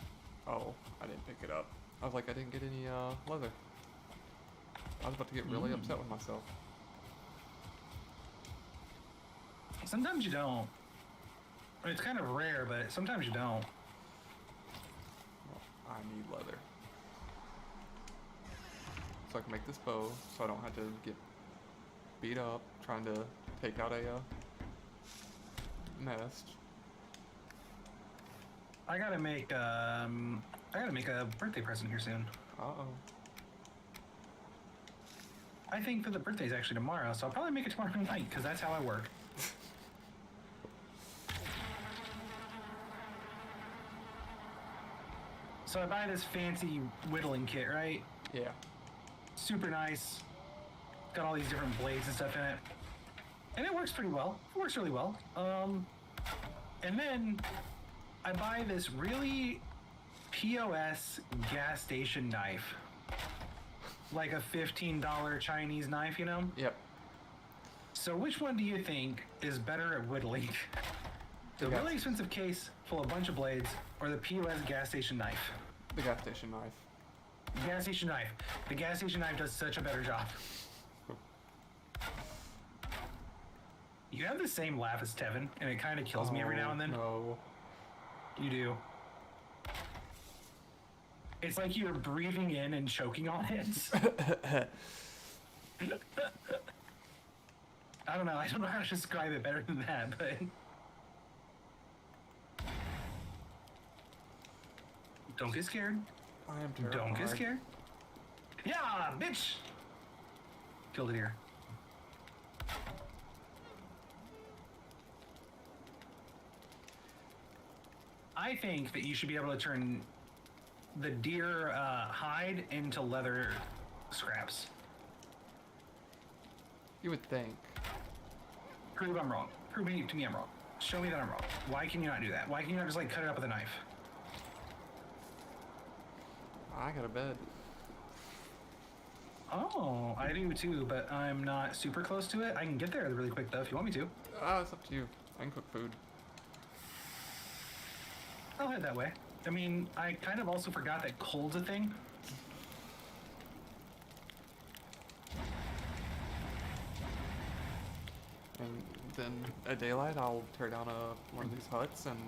Oh, I didn't pick it up. I was like, I didn't get any leather. I was about to get really upset with myself. sometimes you don't. It's kind of rare, but sometimes you don't. Well, I need leather. So I can make this bow, so I don't have to get beat up trying to take out a nest. I gotta make a birthday present here soon. Uh-oh. I think for the birthday's actually tomorrow, so I'll probably make it tomorrow night, because that's how I work. So I buy this fancy whittling kit, right? Yeah. Super nice. Got all these different blades and stuff in it. And it works pretty well. It works really well. And then I buy this really POS gas station knife. Like a $15 Chinese knife, you know? Yep. So which one do you think is better at whittling? The Yes. really expensive case full of a bunch of blades, or the POS gas station knife? The gas station knife. Gas station knife. The gas station knife does such a better job. You have the same laugh as Tevin, and it kind of kills me every now and then. No. You do. It's like you're breathing in and choking on it. I don't know. I don't know how to describe it better than that, but don't get scared. I am terrified. Don't get scared. Yeah, bitch! Killed a deer. I think that you should be able to turn the deer hide into leather scraps. You would think. Prove I'm wrong. Prove to me I'm wrong. Show me that I'm wrong. Why can you not do that? Why can you not just like cut it up with a knife? I got a bed. Oh, I do too, but I'm not super close to it. I can get there really quick though if you want me to. It's up to you. I can cook food. I'll head that way. I mean, I kind of also forgot that cold's a thing. And then at daylight, I'll tear down one of these huts and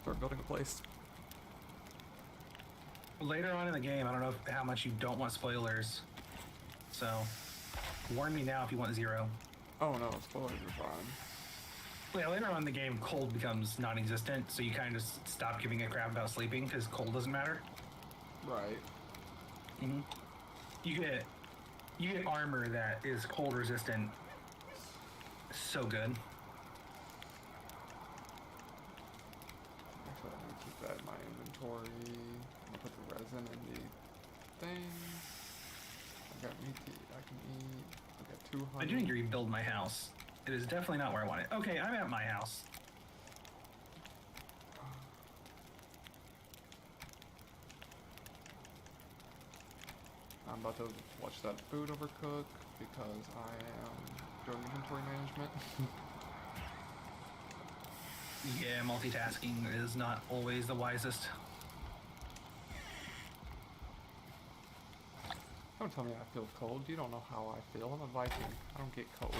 start building a place. Later on in the game, I don't know how much you don't want spoilers. So, warn me now if you want 0. Oh no, spoilers are fine. Yeah, later on in the game, cold becomes non-existent, so you kind of stop giving a crap about sleeping because cold doesn't matter. Right. Mm-hmm. You get armor that is cold resistant. So good. Actually, I'm gonna keep that in my inventory. I'm gonna put the resin in the thing. I got meat to eat. I can eat. I got 200. I do need to rebuild my house. It is definitely not where I want it. Okay, I'm at my house. I'm about to watch that food overcook because I am doing inventory management. Yeah, multitasking is not always the wisest. Don't tell me I feel cold. You don't know how I feel. I'm a Viking. I don't get cold.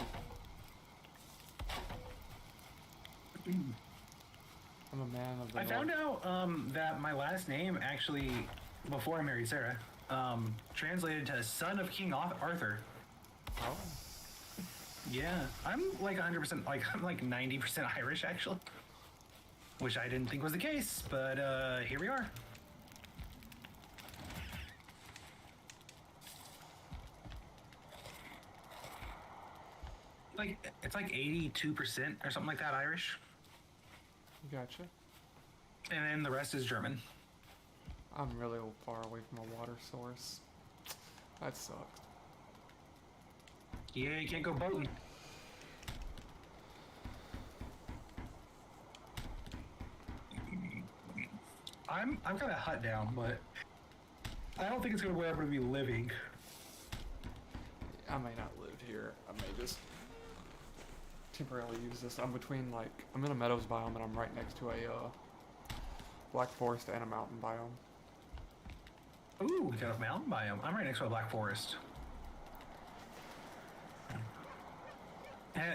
I'm a man of the I found out that my last name actually, before I married Sarah, translated to son of King Arthur. Oh. Yeah, I'm like 100%, like I'm like 90% Irish actually, which I didn't think was the case, but here we are. Like it's like 82% or something like that Irish, Gotcha. and then the rest is German. I'm really far away from a water source. That sucks. Yeah, you can't go boating. I've got a hut down, but I don't think it's gonna be where I'm gonna be living. I may not live here. I may just temporarily use this. I'm between like I'm in a meadows biome and I'm right next to a black forest and a mountain biome. Ooh, we got a mountain biome. I'm right next to a black forest.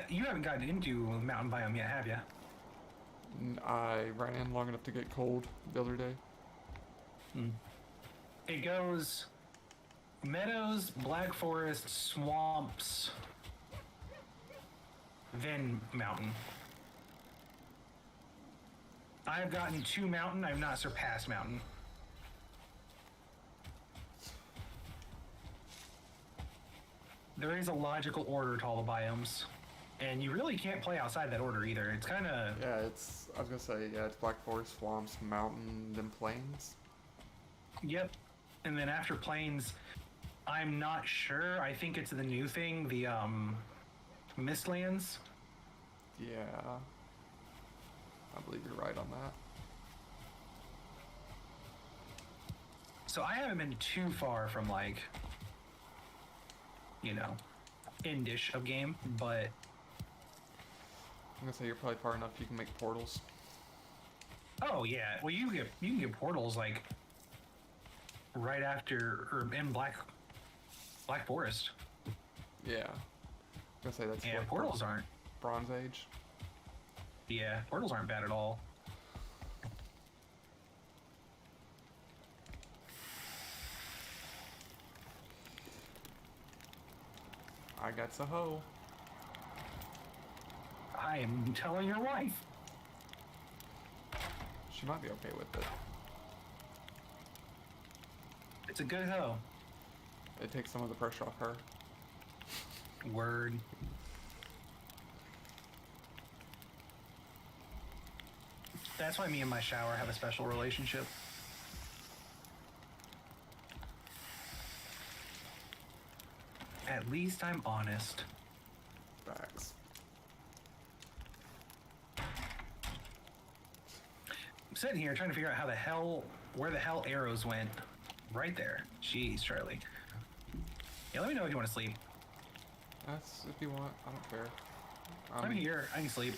You haven't gotten into a mountain biome yet, have you? I ran in long enough to get cold the other day. It goes meadows, black forest, swamps, then mountain. I've gotten to mountain. I've not surpassed mountain. There is a logical order to all the biomes, and you really can't play outside that order either. It's kind of Yeah, I was gonna say, yeah, it's black forest, swamps, mountain, then plains. yep. And then after plains, I'm not sure. I think it's the new thing, the Mistlands. Yeah, I believe you're right on that. So I haven't been too far from like, you know, end-ish of game, but I'm gonna say you're probably far enough you can make portals. oh yeah, well you can get portals like right after or in Black Forest. Yeah, I'm gonna say that's Yeah, like portals aren't. Bronze Age. Yeah, portals aren't bad at all. I got a hoe. I am telling your wife. She might be okay with it. It's a good hoe. It takes some of the pressure off her. Word. That's why me and my shower have a special relationship. At least I'm honest. Facts. I'm sitting here trying to figure out where the hell arrows went. Right there. Jeez, Charlie. Yeah, let me know if you want to sleep. That's if you want. I don't care. I'm here. I can sleep.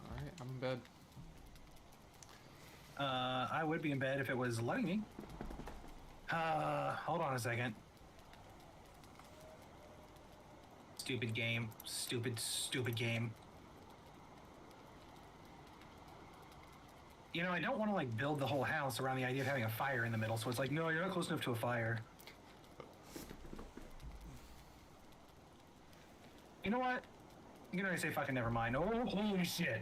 Alright, I'm in bed. I would be in bed if it was letting me. Hold on a second. Stupid game. Stupid game. You know, I don't want to like build the whole house around the idea of having a fire in the middle, so it's like, no, you're not close enough to a fire. You know what? I'm gonna say fucking never mind. Oh, holy shit.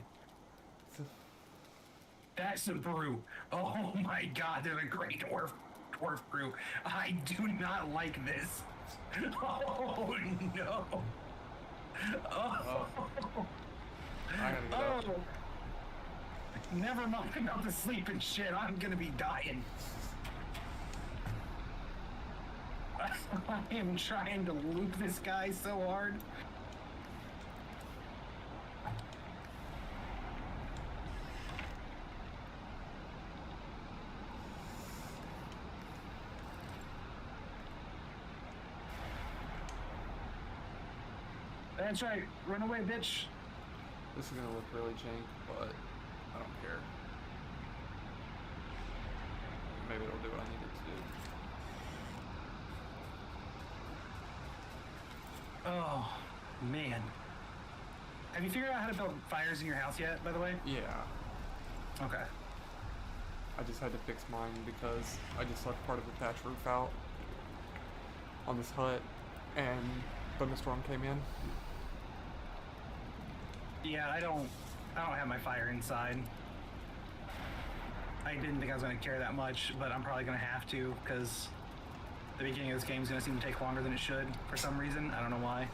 That's a brute. Oh my god, they're a great dwarf brute. I do not like this. Oh no. Oh. I gotta get up. Oh. Never mind about the sleep and shit. I'm gonna be dying. I am trying to loop this guy so hard. That's right. Run away, bitch. This is gonna look really jank, but I don't care. Maybe it'll do what I need it to do. Oh, man. Have you figured out how to build fires in your house yet, by the way? Yeah. Okay. I just had to fix mine because I just left part of the thatch roof out on this hut and thunderstorm came in. Yeah, I don't have my fire inside. I didn't think I was going to care that much, but I'm probably going to have to because The beginning of this game is going to seem to take longer than it should for some reason. I don't know why.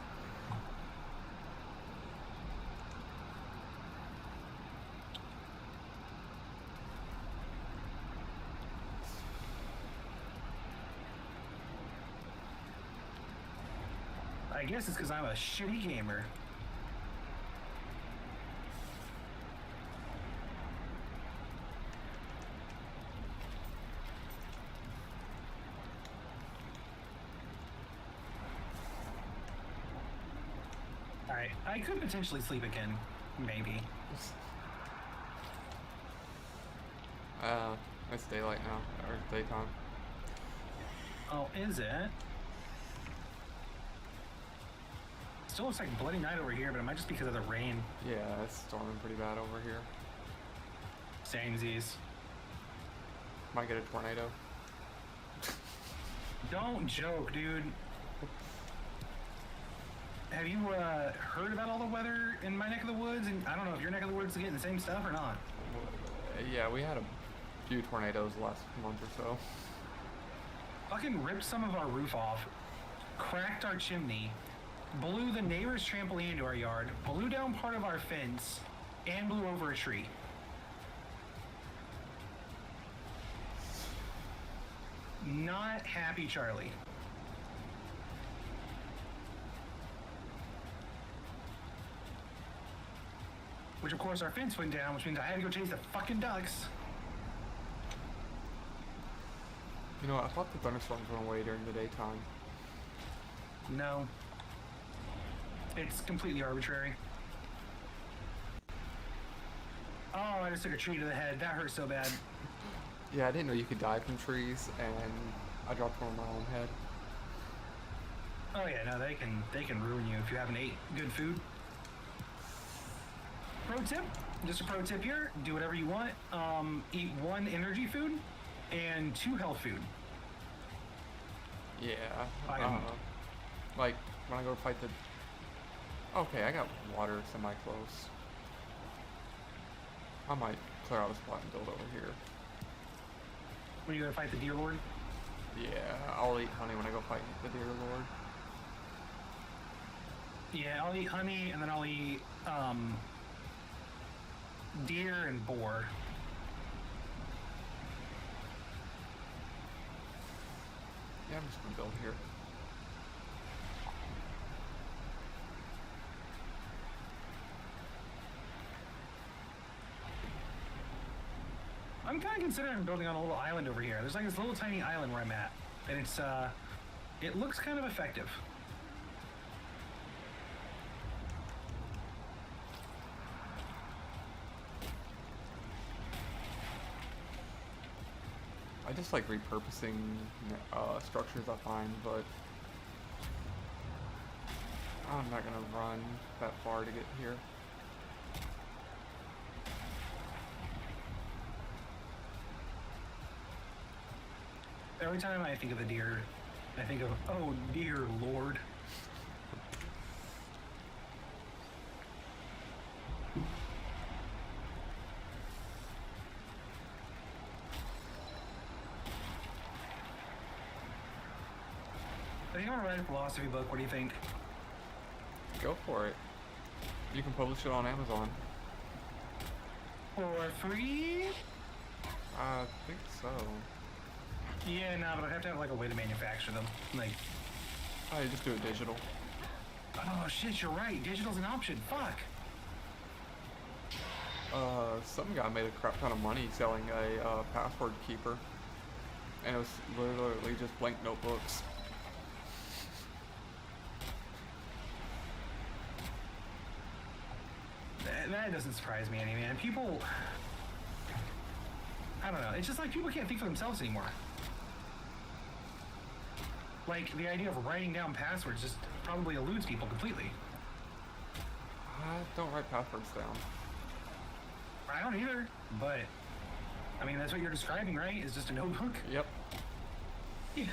I guess it's because I'm a shitty gamer. Alright, I could potentially sleep again. Maybe. It's daylight now, or daytime. Oh, is it? Still looks like bloody night over here, but it might just be because of the rain. Yeah, it's storming pretty bad over here. Samesies. Might get a tornado. Don't joke, dude. Have you heard about all the weather in my neck of the woods? And I don't know if your neck of the woods is getting the same stuff or not. Yeah, we had a few tornadoes last month or so. Fucking ripped some of our roof off, cracked our chimney, blew the neighbor's trampoline into our yard, blew down part of our fence, and blew over a tree. Not happy, Charlie. Which, of course, our fence went down, which means I had to go chase the fucking ducks. You know, I thought the thunderstorms went away during the daytime. No. It's completely arbitrary. Oh, I just took a tree to the head. That hurt so bad. Yeah, I didn't know you could die from trees, and I dropped one on my own head. Oh yeah, no, they can ruin you if you haven't ate good food. Pro tip, just a pro tip here, do whatever you want. Eat 1 energy food and 2 health food. Yeah. I Like, when I go fight the... Okay, I got water semi-close. I might clear out a spot and build over here. When you go to fight the Deer Lord? Yeah, I'll eat honey when I go fight the Deer Lord. Yeah, I'll eat honey and then I'll eat deer and boar. Yeah, I'm just gonna build here. I'm kind of considering building on a little island over here. There's like this little tiny island where I'm at, and it's it looks kind of effective. I just like repurposing structures I find, but I'm not gonna run that far to get here. Every time I think of the deer, I think of, oh dear Lord. I think I'm gonna write a philosophy book. What do you think? Go for it. You can publish it on Amazon. For free? I think so. Yeah, no, but I have to have like a way to manufacture them. Like, Oh, you just do it digital. oh shit, you're right. Digital's an option. Fuck. Some guy made a crap ton of money selling a password keeper, and it was literally just blank notebooks. That doesn't surprise me any, man. People, I don't know. It's just like people can't think for themselves anymore. Like, the idea of writing down passwords just probably eludes people completely. I don't write passwords down. I don't either, but, I mean, that's what you're describing, right? Is just a notebook? Yep. Yeah.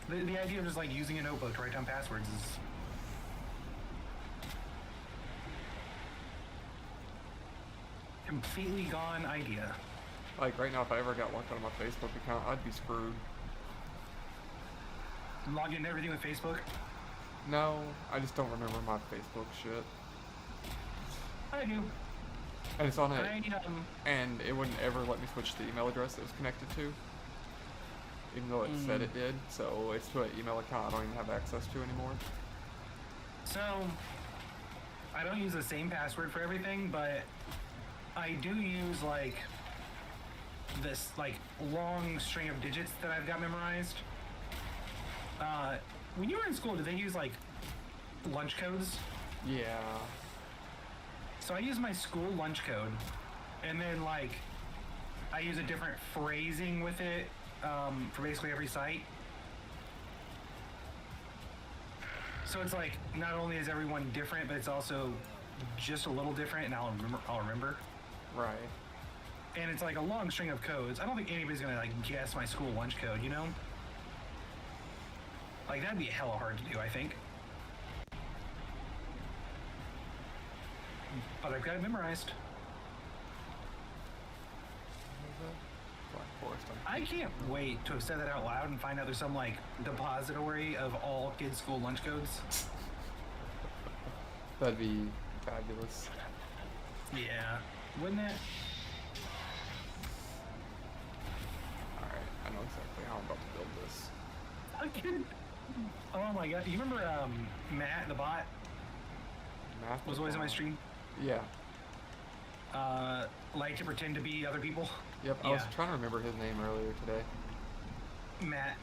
The idea of just, like, using a notebook to write down passwords is... completely gone idea. Like right now, if I ever got locked out of my Facebook account, I'd be screwed. log into everything with Facebook? No, I just don't remember my Facebook shit. I do. And it's on it, I and it wouldn't ever let me switch the email address it was connected to, even though it said it did. So it's to an email account I don't even have access to anymore. So I don't use the same password for everything, but I do use like this like long string of digits that I've got memorized. When you were in school, did they use like lunch codes? Yeah. So I use my school lunch code, and then like I use a different phrasing with it for basically every site. So it's like not only is everyone different, but it's also just a little different, and I'll remember. Right. And it's like a long string of codes. I don't think anybody's gonna like guess my school lunch code, you know? Like that'd be hella hard to do, I think. But I've got it memorized. Black Forest. I can't wait to have said that out loud and find out there's some like depository of all kids' school lunch codes. That'd be fabulous. Yeah, wouldn't it? Alright, I know exactly how I'm about to build this. I can. Oh my god! You remember Matt the bot Math was always on my stream? Yeah. Like to pretend to be other people. Yep, I was trying to remember his name earlier today. Matt.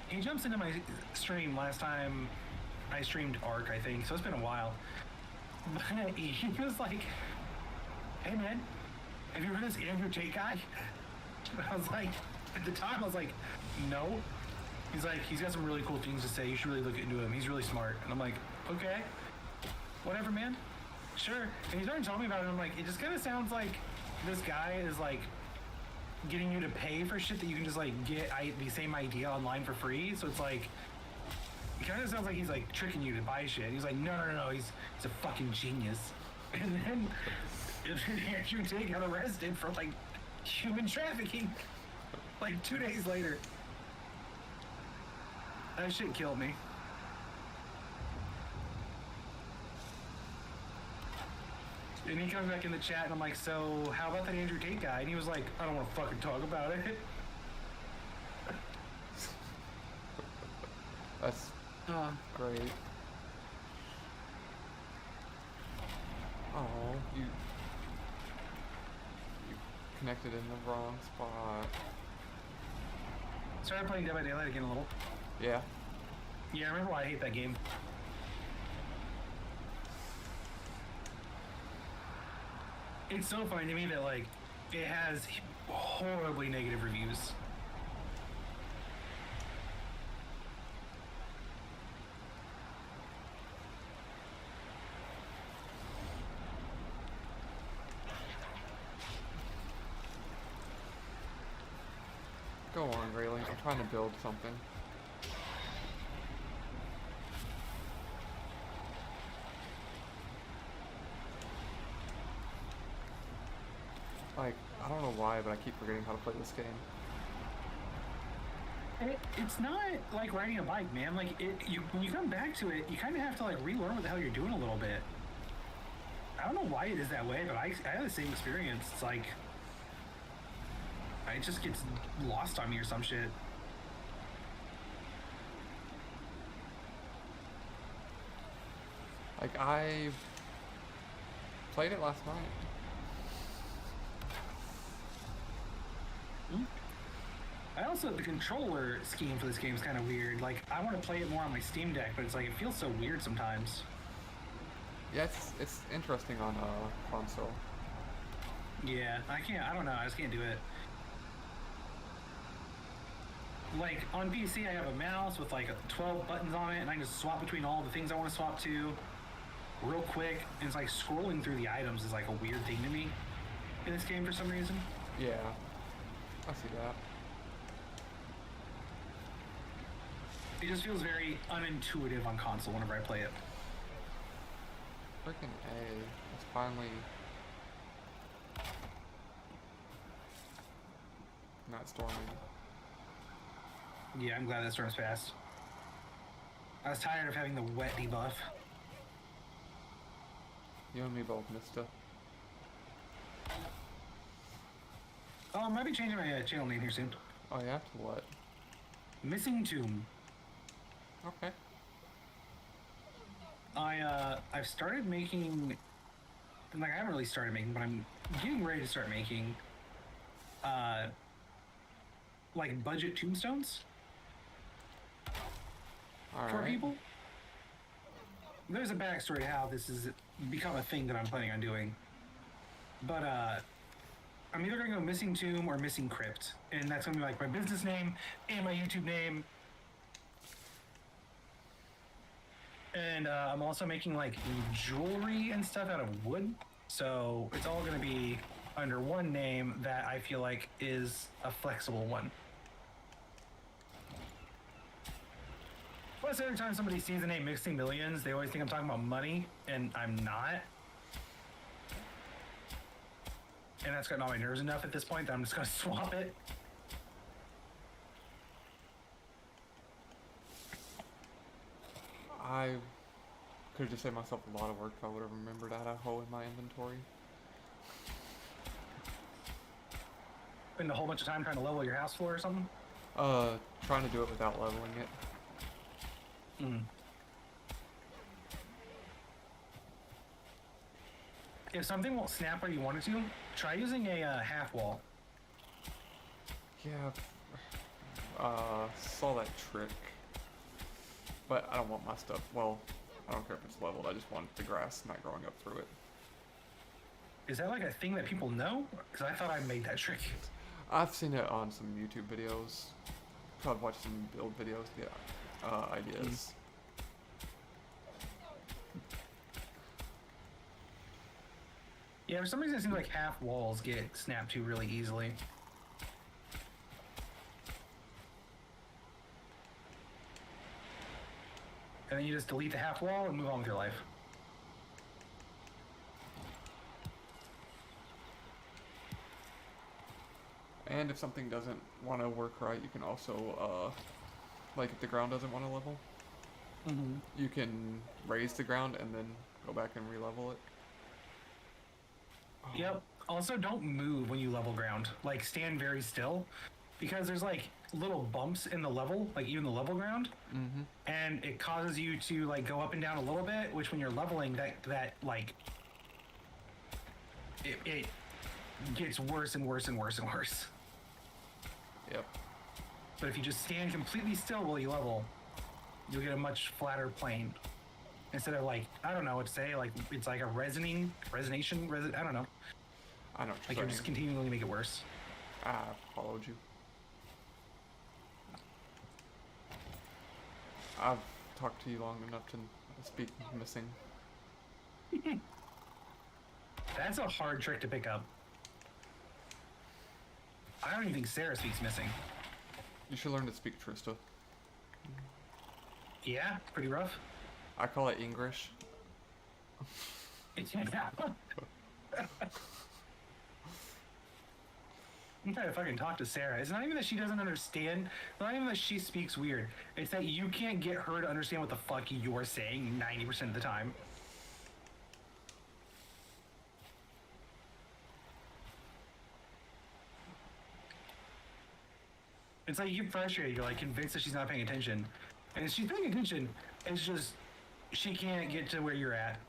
He jumps into my stream last time I streamed Ark, I think, so it's been a while. But he was like, "Hey man, have you heard of this Andrew Tate guy?" I was like, at the time I was like, "No." He's like, "He's got some really cool things to say. You should really look into him. He's really smart." And I'm like, "Okay, whatever, man. Sure." And he started telling me about it, and I'm like, it just kind of sounds like this guy is like getting you to pay for shit that you can just like get the same idea online for free. So it's like, it kind of sounds like he's like tricking you to buy shit. He's like, no, he's a fucking genius. And then Andrew Tate got arrested for like human trafficking like 2 days later. That shit killed me. And he comes back in the chat, and I'm like, "So, how about that Andrew Tate guy?" And he was like, "I don't want to fucking talk about it." That's great. Oh, you connected in the wrong spot. Started playing Dead by Daylight again a little. Yeah. Yeah, I remember why I hate that game. It's so funny to me that like it has horribly negative reviews. Go on, Rayleigh. I'm trying to build something. Like, I don't know why, but I keep forgetting how to play this game. It's not like riding a bike, man. Like when you come back to it, you kind of have to like relearn what the hell you're doing a little bit. I don't know why it is that way, but I had the same experience. It's like it just gets lost on me or some shit. Like, I played it last night. I also, the controller scheme for this game is kind of weird. Like, I want to play it more on my Steam Deck, but it's like, it feels so weird sometimes. Yeah, it's interesting on a console. Yeah, I don't know, I just can't do it. Like, on PC I have a mouse with like 12 buttons on it, and I can just swap between all the things I want to swap to real quick, and it's like scrolling through the items is like a weird thing to me in this game for some reason. Yeah, I see that. It just feels very unintuitive on console whenever I play it. Freaking A. It's finally not storming. Yeah, I'm glad that storm's passed. I was tired of having the wet debuff. You and me both, Mista. Oh, I might be changing my channel name here soon. Oh yeah, to what? Missing Tomb. Okay. I've started making, like, I haven't really started making, but I'm getting ready to start making like budget tombstones for people. There's a backstory to how this has become a thing that I'm planning on doing. But I'm either gonna go Missing Tomb or Missing Crypt, and that's gonna be like my business name and my YouTube name. And I'm also making like jewelry and stuff out of wood, so it's all gonna be under one name that I feel like is a flexible one. Plus, every time somebody sees the name Mixing Millions, they always think I'm talking about money, and I'm not. And that's gotten on my nerves enough at this point that I'm just gonna swap it. I could have just saved myself a lot of work if I would have remembered I had a hoe in my inventory. Spend a whole bunch of time trying to level your house floor or something? Trying to do it without leveling it. If something won't snap where you want it to, try using a half wall. Yeah, saw that trick. But I don't want my stuff, well, I don't care if it's leveled, I just want the grass not growing up through it. Is that like a thing that people know? Because I thought I made that trick. I've seen it on some YouTube videos. Probably watched some build videos to get ideas. Yeah, for some reason it seems like half walls get snapped to really easily. And then you just delete the half wall and move on with your life. And if something doesn't want to work right, you can also, like if the ground doesn't want to level, you can raise the ground and then go back and re-level it. Yep. Also, don't move when you level ground. Like, stand very still, because there's like little bumps in the level, like even the level ground, and it causes you to like go up and down a little bit. Which, when you're leveling, that like it gets worse and worse and worse and worse. Yep. But if you just stand completely still while you level, you'll get a much flatter plane. Instead of like, I don't know what to say, like it's like a resonation, I don't know. I know what Like you're just continually make it worse. I followed you. I've talked to you long enough to speak missing. That's a hard trick to pick up. I don't even think Sarah speaks missing. You should learn to speak Trista. Yeah, pretty rough. I call it English. I'm trying to fucking talk to Sarah. It's not even that she doesn't understand. Not even that she speaks weird. It's that you can't get her to understand what the fuck you're saying 90% of the time. It's like you get frustrated. You're like convinced that she's not paying attention. And if she's paying attention, it's just she can't get to where you're at.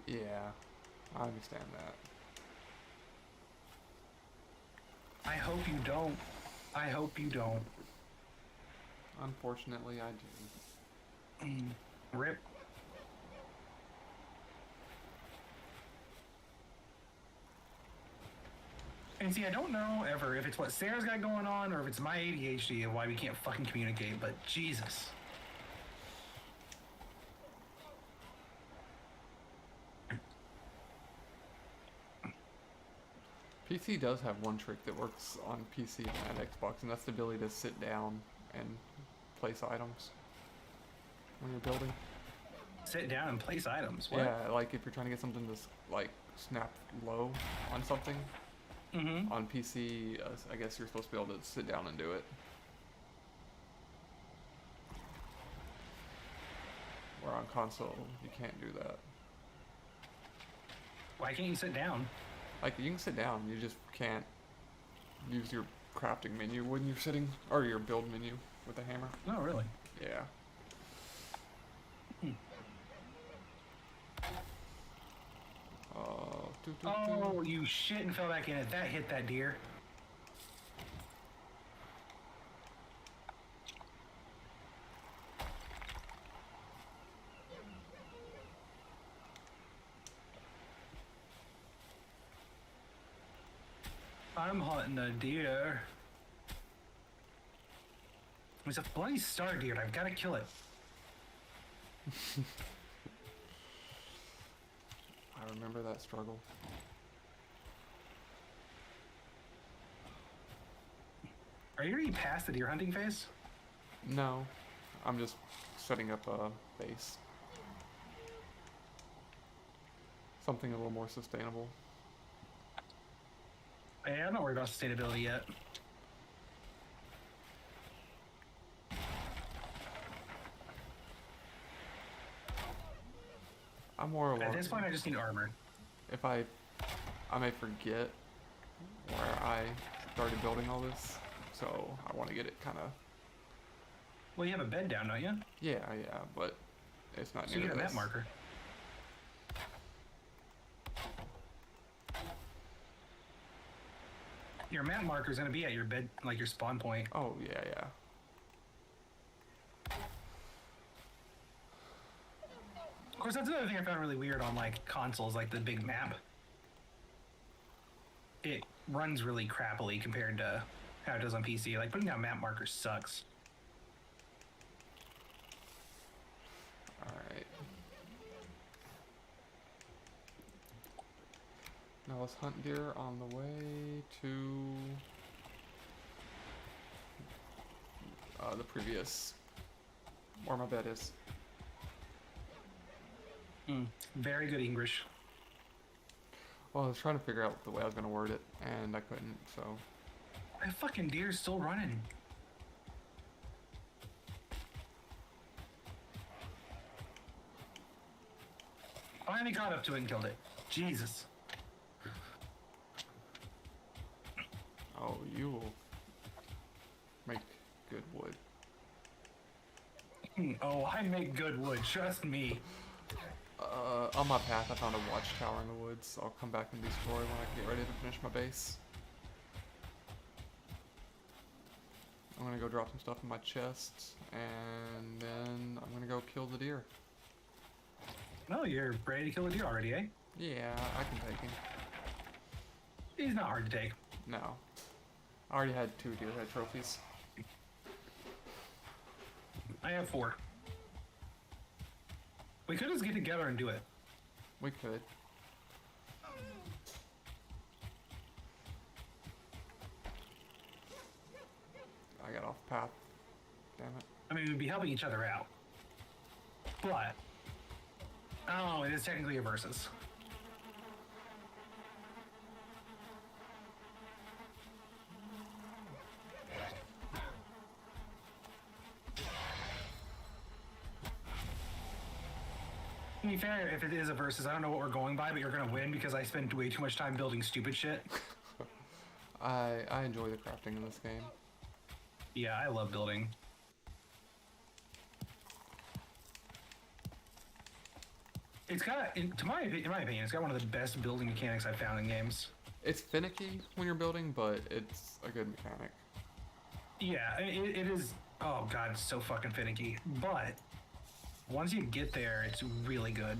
Yeah, I understand that. I hope you don't. I hope you don't. Unfortunately, I do. Rip. And see, I don't know ever if it's what Sarah's got going on or if it's my ADHD and why we can't fucking communicate, but Jesus. PC does have one trick that works on PC and Xbox, and that's the ability to sit down and place items when you're building. Sit down and place items. What? Yeah, like if you're trying to get something to like snap low on something, on PC, I guess you're supposed to be able to sit down and do it. on console, you can't do that. Why can't you sit down? Like, you can sit down, you just can't use your crafting menu when you're sitting, or your build menu with a hammer. Oh, really? Yeah. Oh, you shit and fell back in it. That hit that deer. I'm hunting a deer. It's a bloody star deer. I've got to kill it. I remember that struggle. Are you already past the deer hunting phase? No, I'm just setting up a base. Something a little more sustainable. Yeah, I'm not worried about sustainability yet. I'm more At this point, I just need armor. If I may forget where I started building all this, so I want to get it kind of. Well, you have a bed down, don't you? Yeah, but it's not So near you get a this. map marker. Your map marker is going to be at your bed, like your spawn point. Oh, yeah. Of course, that's another thing I found really weird on like consoles, like the big map. It runs really crappily compared to how it does on PC. Like putting down map markers sucks. Alright. Now let's hunt deer on the way to the previous, where my bed is. Very good English. Well, I was trying to figure out the way I was going to word it, and I couldn't, so. That fucking deer's still running. Finally caught up to it and killed it. Jesus. Oh, you will make good wood. Oh, I make good wood, trust me. On my path, I found a watchtower in the woods. I'll come back and destroy when I get ready to finish my base. I'm gonna go drop some stuff in my chest, and then I'm gonna go kill the deer. No, you're ready to kill a deer already, eh? Yeah, I can take him. He's not hard to take. No. I already had 2 deer head trophies. I have 4. We could just get together and do it. We could. I got off path. Damn it. I mean, we'd be helping each other out. But, oh, it is technically a versus. To be fair, if it is a versus, I don't know what we're going by, but you're gonna win because I spent way too much time building stupid shit. I enjoy the crafting in this game. Yeah, I love building. It's got, in my opinion, it's got one of the best building mechanics I've found in games. It's finicky when you're building, but it's a good mechanic. Yeah, it is. Oh god, it's so fucking finicky. But once you get there, it's really good.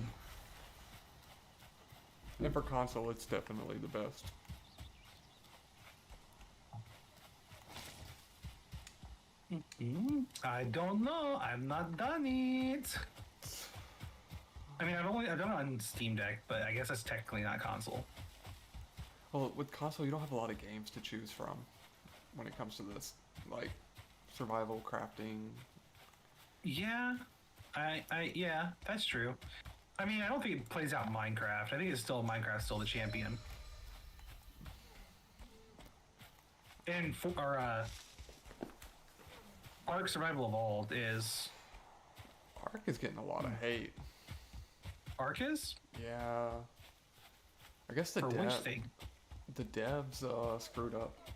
And for console, it's definitely the best. I don't know. I've not done it. I mean, I've done it on Steam Deck, but I guess that's technically not console. Well, with console, you don't have a lot of games to choose from when it comes to this, like survival, crafting. Yeah, yeah, that's true. I mean, I don't think it plays out Minecraft. I think Minecraft's still the champion. And Ark Survival Evolved is Ark is getting a lot of hate. Arcus? Yeah. I guess For which thing? the devs screwed up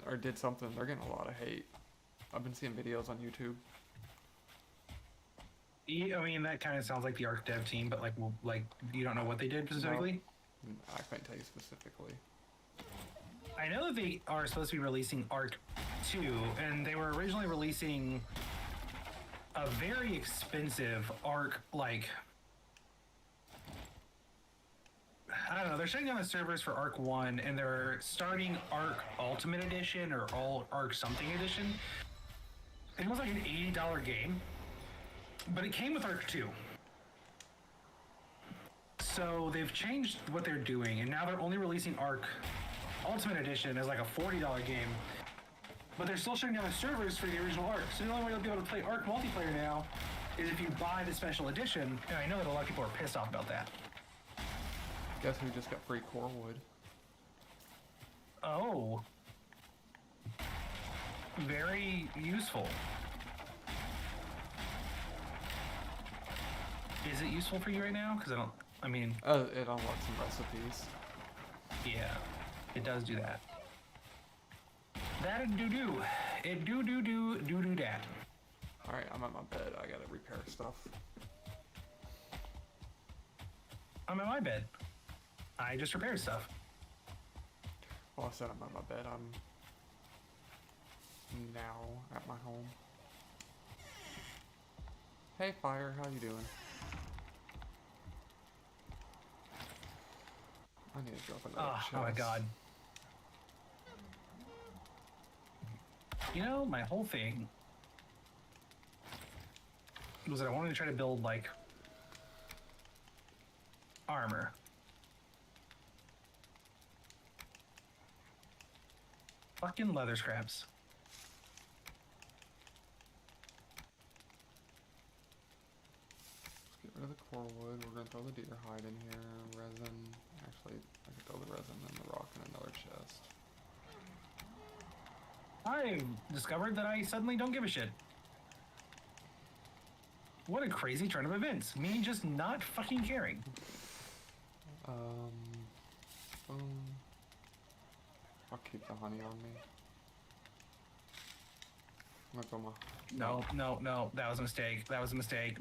or did something. They're getting a lot of hate. I've been seeing videos on YouTube. I mean, that kind of sounds like the Arc dev team, but like you don't know what they did specifically. No, I can't tell you specifically. I know that they are supposed to be releasing Arc 2, and they were originally releasing a very expensive Arc, like, I don't know, they're shutting down the servers for Arc 1, and they're starting Arc Ultimate Edition or Arc something edition. It was like an $80 game, but it came with Arc 2. So they've changed what they're doing, and now they're only releasing Arc Ultimate Edition as like a $40 game. But they're still shutting down the servers for the original Arc. So the only way you'll be able to play Arc multiplayer now is if you buy the special edition. And I know that a lot of people are pissed off about that. Guess who just got free core wood? Oh. Very useful. Is it useful for you right now? Because I mean... It unlocks some recipes. Yeah, it does do that. That it do. It do that. Alright, I'm at my bed. I gotta repair stuff. I'm at my bed. I just repaired stuff. Well, I said I'm at my bed. I'm now at my home. Hey, Fire, how you doing? I need to drop another chest. Oh my god. You know, my whole thing was that I wanted to try to build, like, armor. Fucking leather scraps. Let's get rid of the core wood. We're gonna throw the deer hide in here. Resin. Actually, I can throw the resin and the rock in another chest. I discovered that I suddenly don't give a shit. What a crazy turn of events. Me just not fucking caring. Boom. I'll keep the honey on me. I'm gonna throw my... No. That was a mistake. That was a mistake.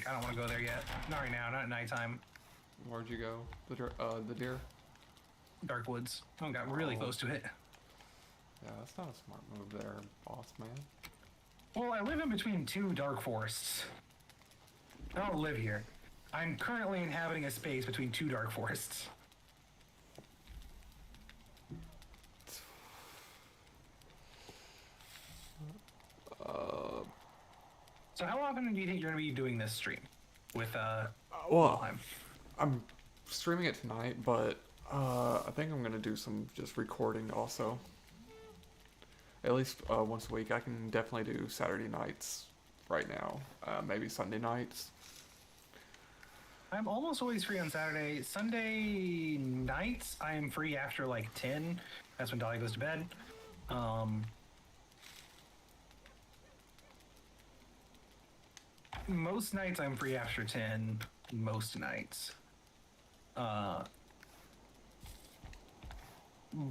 I don't want to go there yet. Not right now. Not at nighttime. Where'd you go? The deer? Dark Woods. I got really close to it. Yeah, that's not a smart move there, boss man. Well, I live in between two dark forests. I don't live here. I'm currently inhabiting a space between two dark forests. So how often do you think you're going to be doing this stream with well, Valheim? I'm streaming it tonight, but I think I'm gonna do some just recording also. At least once a week. I can definitely do Saturday nights right now. Maybe Sunday nights. I'm almost always free on Saturday. Sunday nights, I am free after like 10. That's when Dolly goes to bed. Most nights I'm free after 10. Most nights. But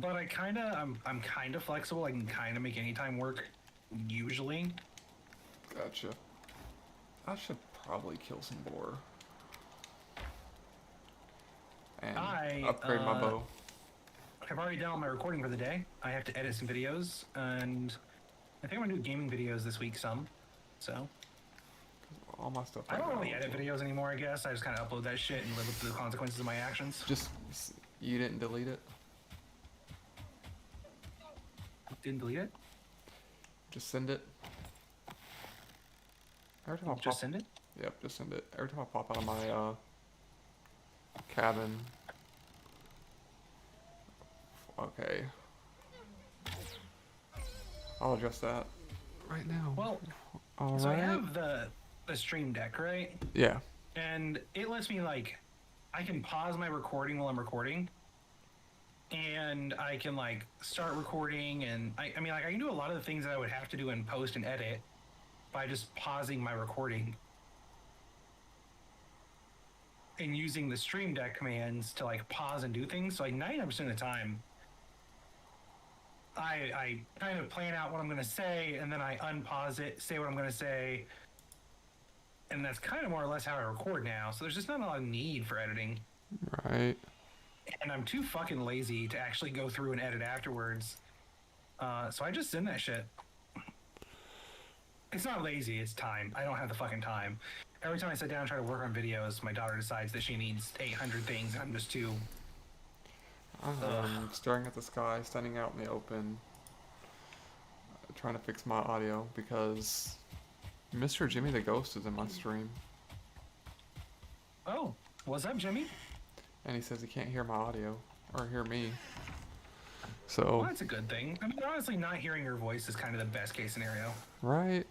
I'm kind of flexible. I can kind of make any time work, usually. Gotcha. I should probably kill some boar. And upgrade my bow. I've already done all my recording for the day. I have to edit some videos, and I think I'm gonna do gaming videos this week some. So all my stuff. I don't really edit videos anymore, I guess. I just kind of upload that shit and live with the consequences of my actions. Just, you didn't delete it? Didn't delete it? Just send it. Every time I Just send it? Yep, just send it. Every time I pop out of my cabin. Okay. I'll adjust that right now. Well, all so right. I have the Stream Deck, right? Yeah. And it lets me, like, I can pause my recording while I'm recording. And I can, like, start recording. And I mean, like, I can do a lot of the things that I would have to do in post and edit by just pausing my recording. and using the Stream Deck commands to like pause and do things. So like 99% of the time, I kind of plan out what I'm gonna say, and then I unpause it, say what I'm gonna say, and that's kind of more or less how I record now. So there's just not a lot of need for editing, Right. and I'm too fucking lazy to actually go through and edit afterwards. So I just send that shit. It's not lazy, it's time. I don't have the fucking time. Every time I sit down and try to work on videos, my daughter decides that she needs 800 things, and I'm just too. Staring at the sky, standing out in the open, trying to fix my audio because Mr. Jimmy the Ghost is in my stream, Oh, what's up, Jimmy? and he says he can't hear my audio or hear me. Well, So, that's a good thing. I mean, honestly, not hearing your voice is kind of the best case scenario. right?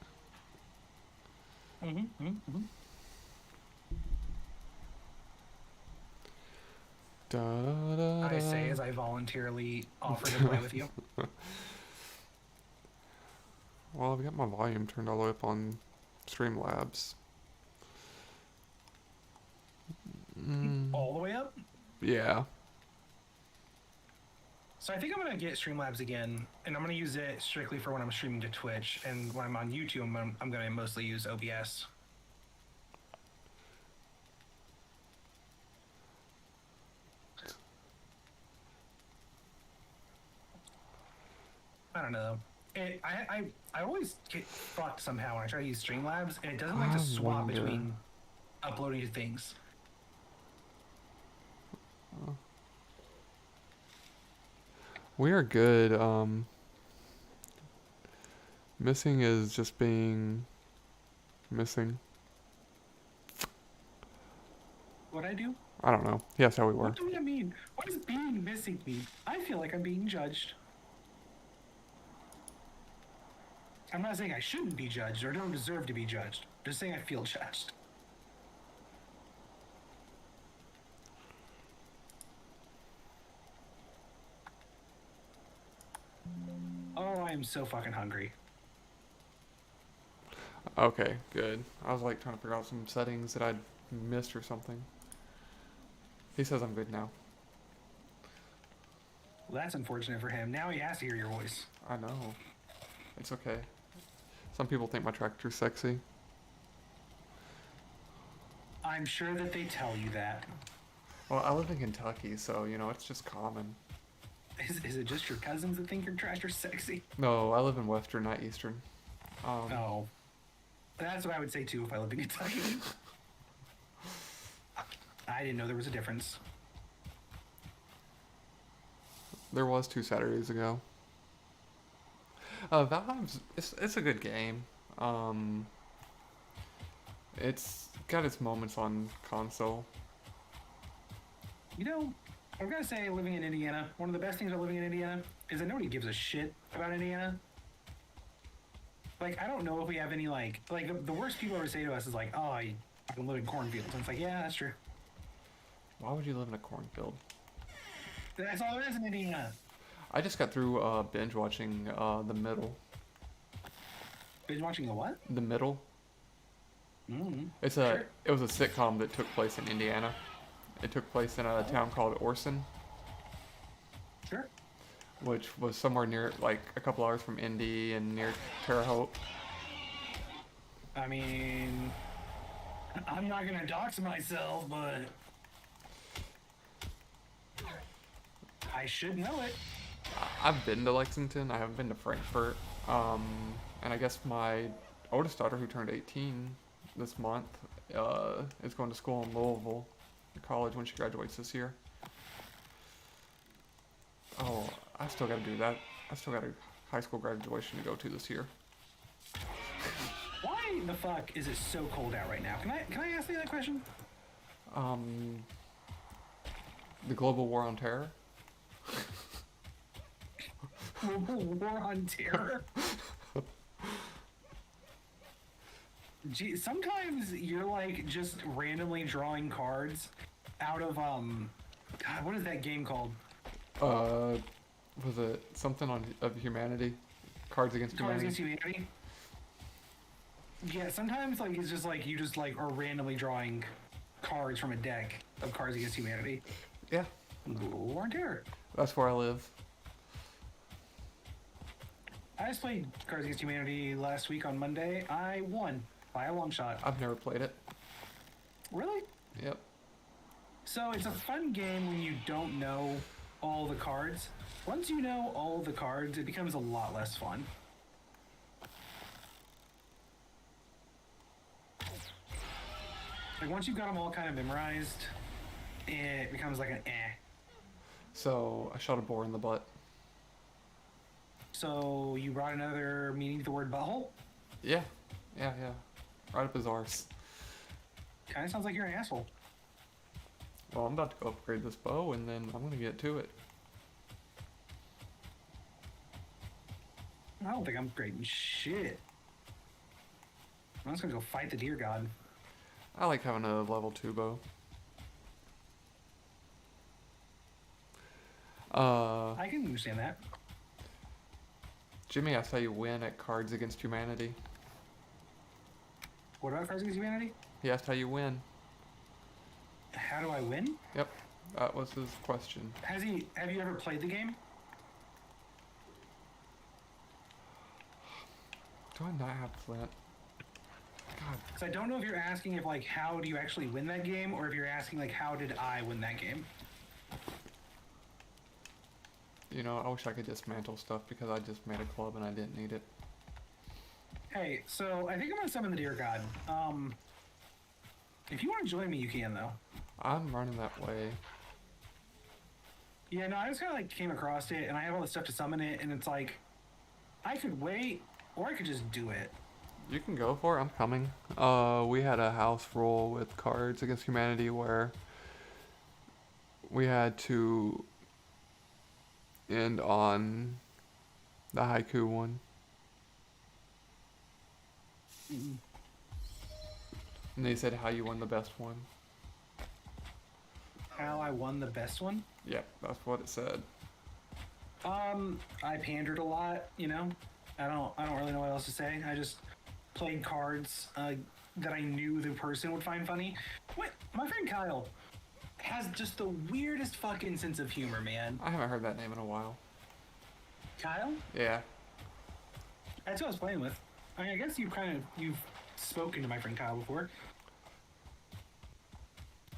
Da, da, I say da. as I voluntarily offer to play with you. Well, I've got my volume turned all the way up on Streamlabs. All the way up? Yeah. So I think I'm going to get Streamlabs again, and I'm going to use it strictly for when I'm streaming to Twitch, and when I'm on YouTube, I'm going to mostly use OBS. I don't know. I always get fucked somehow when I try to use Streamlabs, and it doesn't like to I swap wonder. between uploading to things. We are good. Missing is just being missing. What I do? I don't know. Yes, how we were. What do that mean? What does being missing mean? I feel like I'm being judged. I'm not saying I shouldn't be judged or don't deserve to be judged. Just saying I feel judged. Oh, I am so fucking hungry. Okay, good. I was like trying to figure out some settings that I'd missed or something. He says I'm good now. Well, that's unfortunate for him. Now he has to hear your voice. I know. It's okay. Some people think my tractor's sexy. I'm sure that they tell you that. Well, I live in Kentucky, so, you know, it's just common. Is it just your cousins that think your tractor's sexy? No, I live in Western, not Eastern. Oh. That's what I would say too if I lived in Kentucky. I didn't know there was a difference. There was 2 Saturdays ago. Valheim's it's a good game. It's got its moments on console. You know, I've got to say, living in Indiana, one of the best things about living in Indiana is that nobody gives a shit about Indiana. Like, I don't know if we have any, like the worst people ever say to us is like, oh, I can live in cornfields. And it's like, yeah, that's true. Why would you live in a cornfield? That's all there is in Indiana. I just got through binge watching The Middle. Binge watching the what? The Middle. Mm-hmm. It was a sitcom that took place in Indiana. It took place in a town called Orson, Sure. which was somewhere near, like, a couple hours from Indy and near Terre Haute. I mean, I'm not gonna dox myself, but I should know it. I've been to Lexington. I haven't been to Frankfurt. And I guess my oldest daughter, who turned 18 this month, is going to school in Louisville, college, when she graduates this year. Oh, I still got to do that. I still got a high school graduation to go to this year. Why the fuck is it so cold out right now? Can I ask you that question? The global war on terror. War on terror. Gee, sometimes you're like just randomly drawing cards out of God, what is that game called? Was it something of humanity? Cards Against Cards Humanity. Against Humanity. Yeah, sometimes like it's just like you just like are randomly drawing cards from a deck of Cards Against Humanity. Yeah, Lord Garrett. that's where I live. I just played Cards Against Humanity last week on Monday. I won by a long shot. I've never played it. Really? Yep. So it's a fun game when you don't know all the cards. Once you know all the cards, it becomes a lot less fun. Like once you've got them all kind of memorized, it becomes like an eh. So I shot a boar in the butt. So you brought another meaning to the word butthole? Yeah. Right up his arse. Kind of sounds like you're an asshole. Well, I'm about to go upgrade this bow, and then I'm gonna get to it. I don't think I'm upgrading shit. I'm just gonna go fight the deer god. I like having a level 2 bow. I can understand that. Jimmy asked how you win at Cards Against Humanity. What about Cards Against Humanity? He asked how you win. How do I win? Yep, that was his question. Have you ever played the game? Do I not have Flint? God. Because I don't know if you're asking if like how do you actually win that game, or if you're asking like how did I win that game. You know, I wish I could dismantle stuff because I just made a club and I didn't need it. Hey, so I think I'm gonna summon the deer god. If you want to join me, you can though. I'm running that way. Yeah, no, I just kind of like came across it, and I have all the stuff to summon it, and it's like I could wait, or I could just do it. You can go for it, I'm coming. We had a house rule with Cards Against Humanity where we had to end on the haiku one. Mm-mm. And they said how you won the best one. How I won the best one? Yep, that's what it said. I pandered a lot, you know. I don't really know what else to say. I just played cards that I knew the person would find funny. What? My friend Kyle has just the weirdest fucking sense of humor, man. I haven't heard that name in a while. Kyle? Yeah. That's who I was playing with. I mean, I guess you've spoken to my friend Kyle before.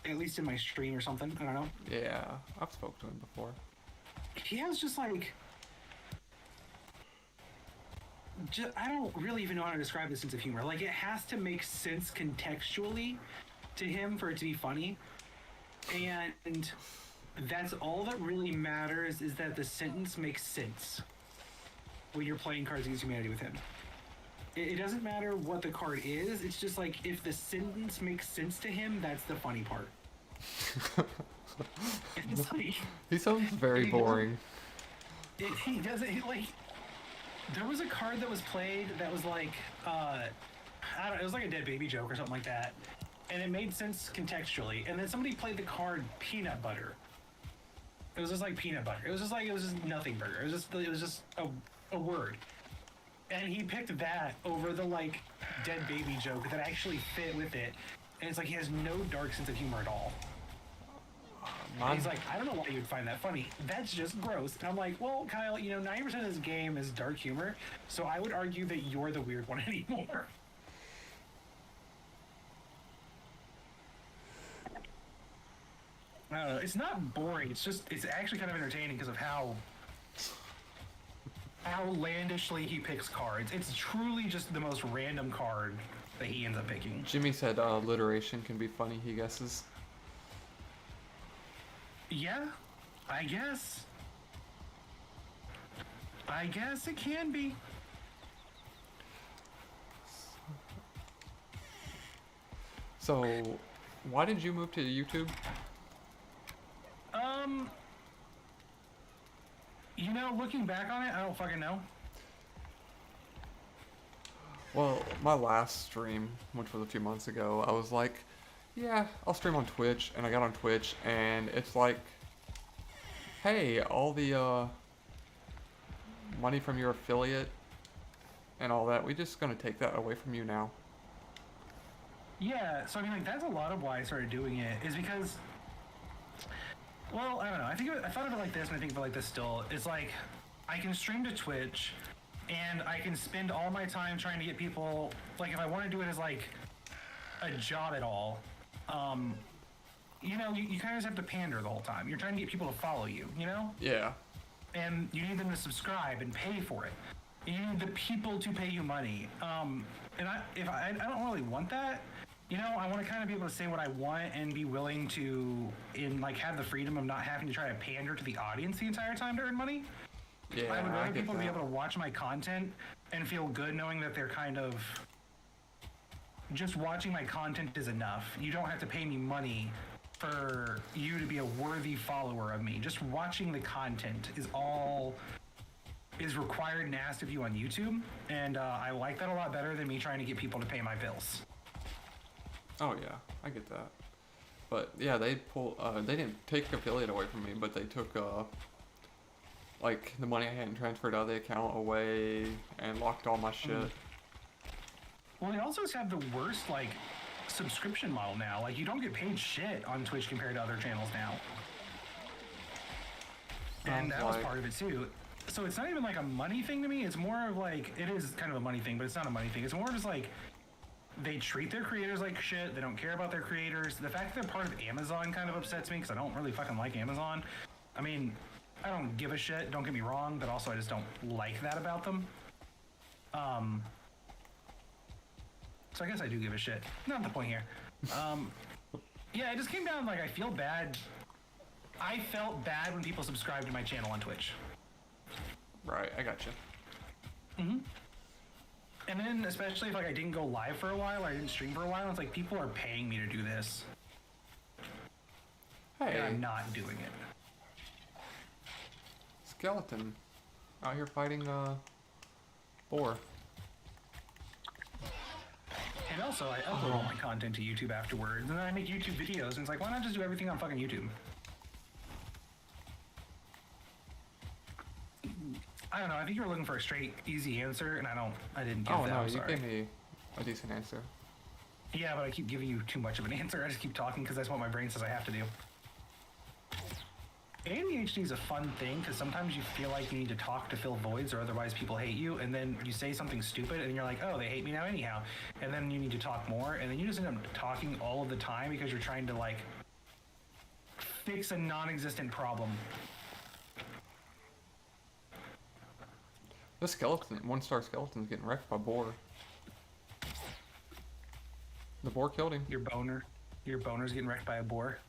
At least in my stream or something. I don't know. Yeah, I've spoken to him before. He has just like... I don't really even know how to describe the sense of humor. Like, it has to make sense contextually to him for it to be funny. And that's all that really matters, is that the sentence makes sense when you're playing Cards Against Humanity with him. It doesn't matter what the card is, it's just like, if the sentence makes sense to him, that's the funny part. It's like... He sounds very boring. He doesn't, like... There was a card that was played that was like, I don't know, it was like a dead baby joke or something like that. And it made sense contextually. And then somebody played the card peanut butter. It was just like peanut butter. It was just nothing burger. It was just a word. And he picked that over the like dead baby joke that actually fit with it. And it's like he has no dark sense of humor at all. And he's like, I don't know why you'd find that funny. That's just gross. And I'm like, well, Kyle, you know, 90% of this game is dark humor, so I would argue that you're the weird one anymore. I don't know. It's not boring. It's actually kind of entertaining because of how outlandishly he picks cards. It's truly just the most random card that he ends up picking. Jimmy said alliteration can be funny, he guesses. Yeah, I guess. I guess it can be. So, why did you move to YouTube? You know, looking back on it, I don't fucking know. Well, my last stream, which was a few months ago, I was like, yeah, I'll stream on Twitch, and I got on Twitch, and it's like, hey, all the money from your affiliate and all that, we're just gonna take that away from you now. Yeah, so I mean, like that's a lot of why I started doing it is because, well, I don't know. I thought of it like this, and I think of it like this still. It's like I can stream to Twitch, and I can spend all my time trying to get people. Like, if I want to do it as like a job at all, um, you know, you kind of just have to pander the whole time. You're trying to get people to follow you, you know, Yeah. and you need them to subscribe and pay for it. You need the people to pay you money. And I don't really want that. You know, I want to kind of be able to say what I want and be willing to, like, have the freedom of not having to try to pander to the audience the entire time to earn money. Yeah. I would I rather get people that. be able to watch my content and feel good knowing that they're kind of just watching my content is enough. You don't have to pay me money for you to be a worthy follower of me. Just watching the content is all is required and asked of you on YouTube, and I like that a lot better than me trying to get people to pay my bills. Oh yeah, I get that. But yeah, they didn't take affiliate away from me, but they took like the money I hadn't transferred out of the account away and locked all my shit. Well, they also have the worst like subscription model now. Like, you don't get paid shit on Twitch compared to other channels now. And that was part of it too. So it's not even like a money thing to me. It's more of like, it is kind of a money thing, but it's not a money thing. It's more just like they treat their creators like shit. They don't care about their creators. The fact that they're part of Amazon kind of upsets me because I don't really fucking like Amazon. I mean, I don't give a shit, don't get me wrong, but also I just don't like that about them. So I guess I do give a shit. Not the point here. Yeah, it just came down like I feel bad. I felt bad when people subscribed to my channel on Twitch. Right, I gotcha. And then, especially if like I didn't go live for a while or I didn't stream for a while, it's like people are paying me to do this, and Hey, I'm not doing it. skeleton, out here fighting boar. And also, I upload all my content to YouTube afterwards, and then I make YouTube videos, and it's like, why not just do everything on fucking YouTube? I don't know. I think you were looking for a straight, easy answer, and I didn't give Oh that. no, I'm you sorry. gave me a decent answer. Yeah, but I keep giving you too much of an answer. I just keep talking because that's what my brain says I have to do. ADHD is a fun thing because sometimes you feel like you need to talk to fill voids or otherwise people hate you, and then you say something stupid and you're like, oh, they hate me now anyhow. And then you need to talk more, and then you just end up talking all of the time because you're trying to like fix a non-existent problem. This skeleton, 1-star skeleton's getting wrecked by boar. The boar killed him. Your boner's getting wrecked by a boar.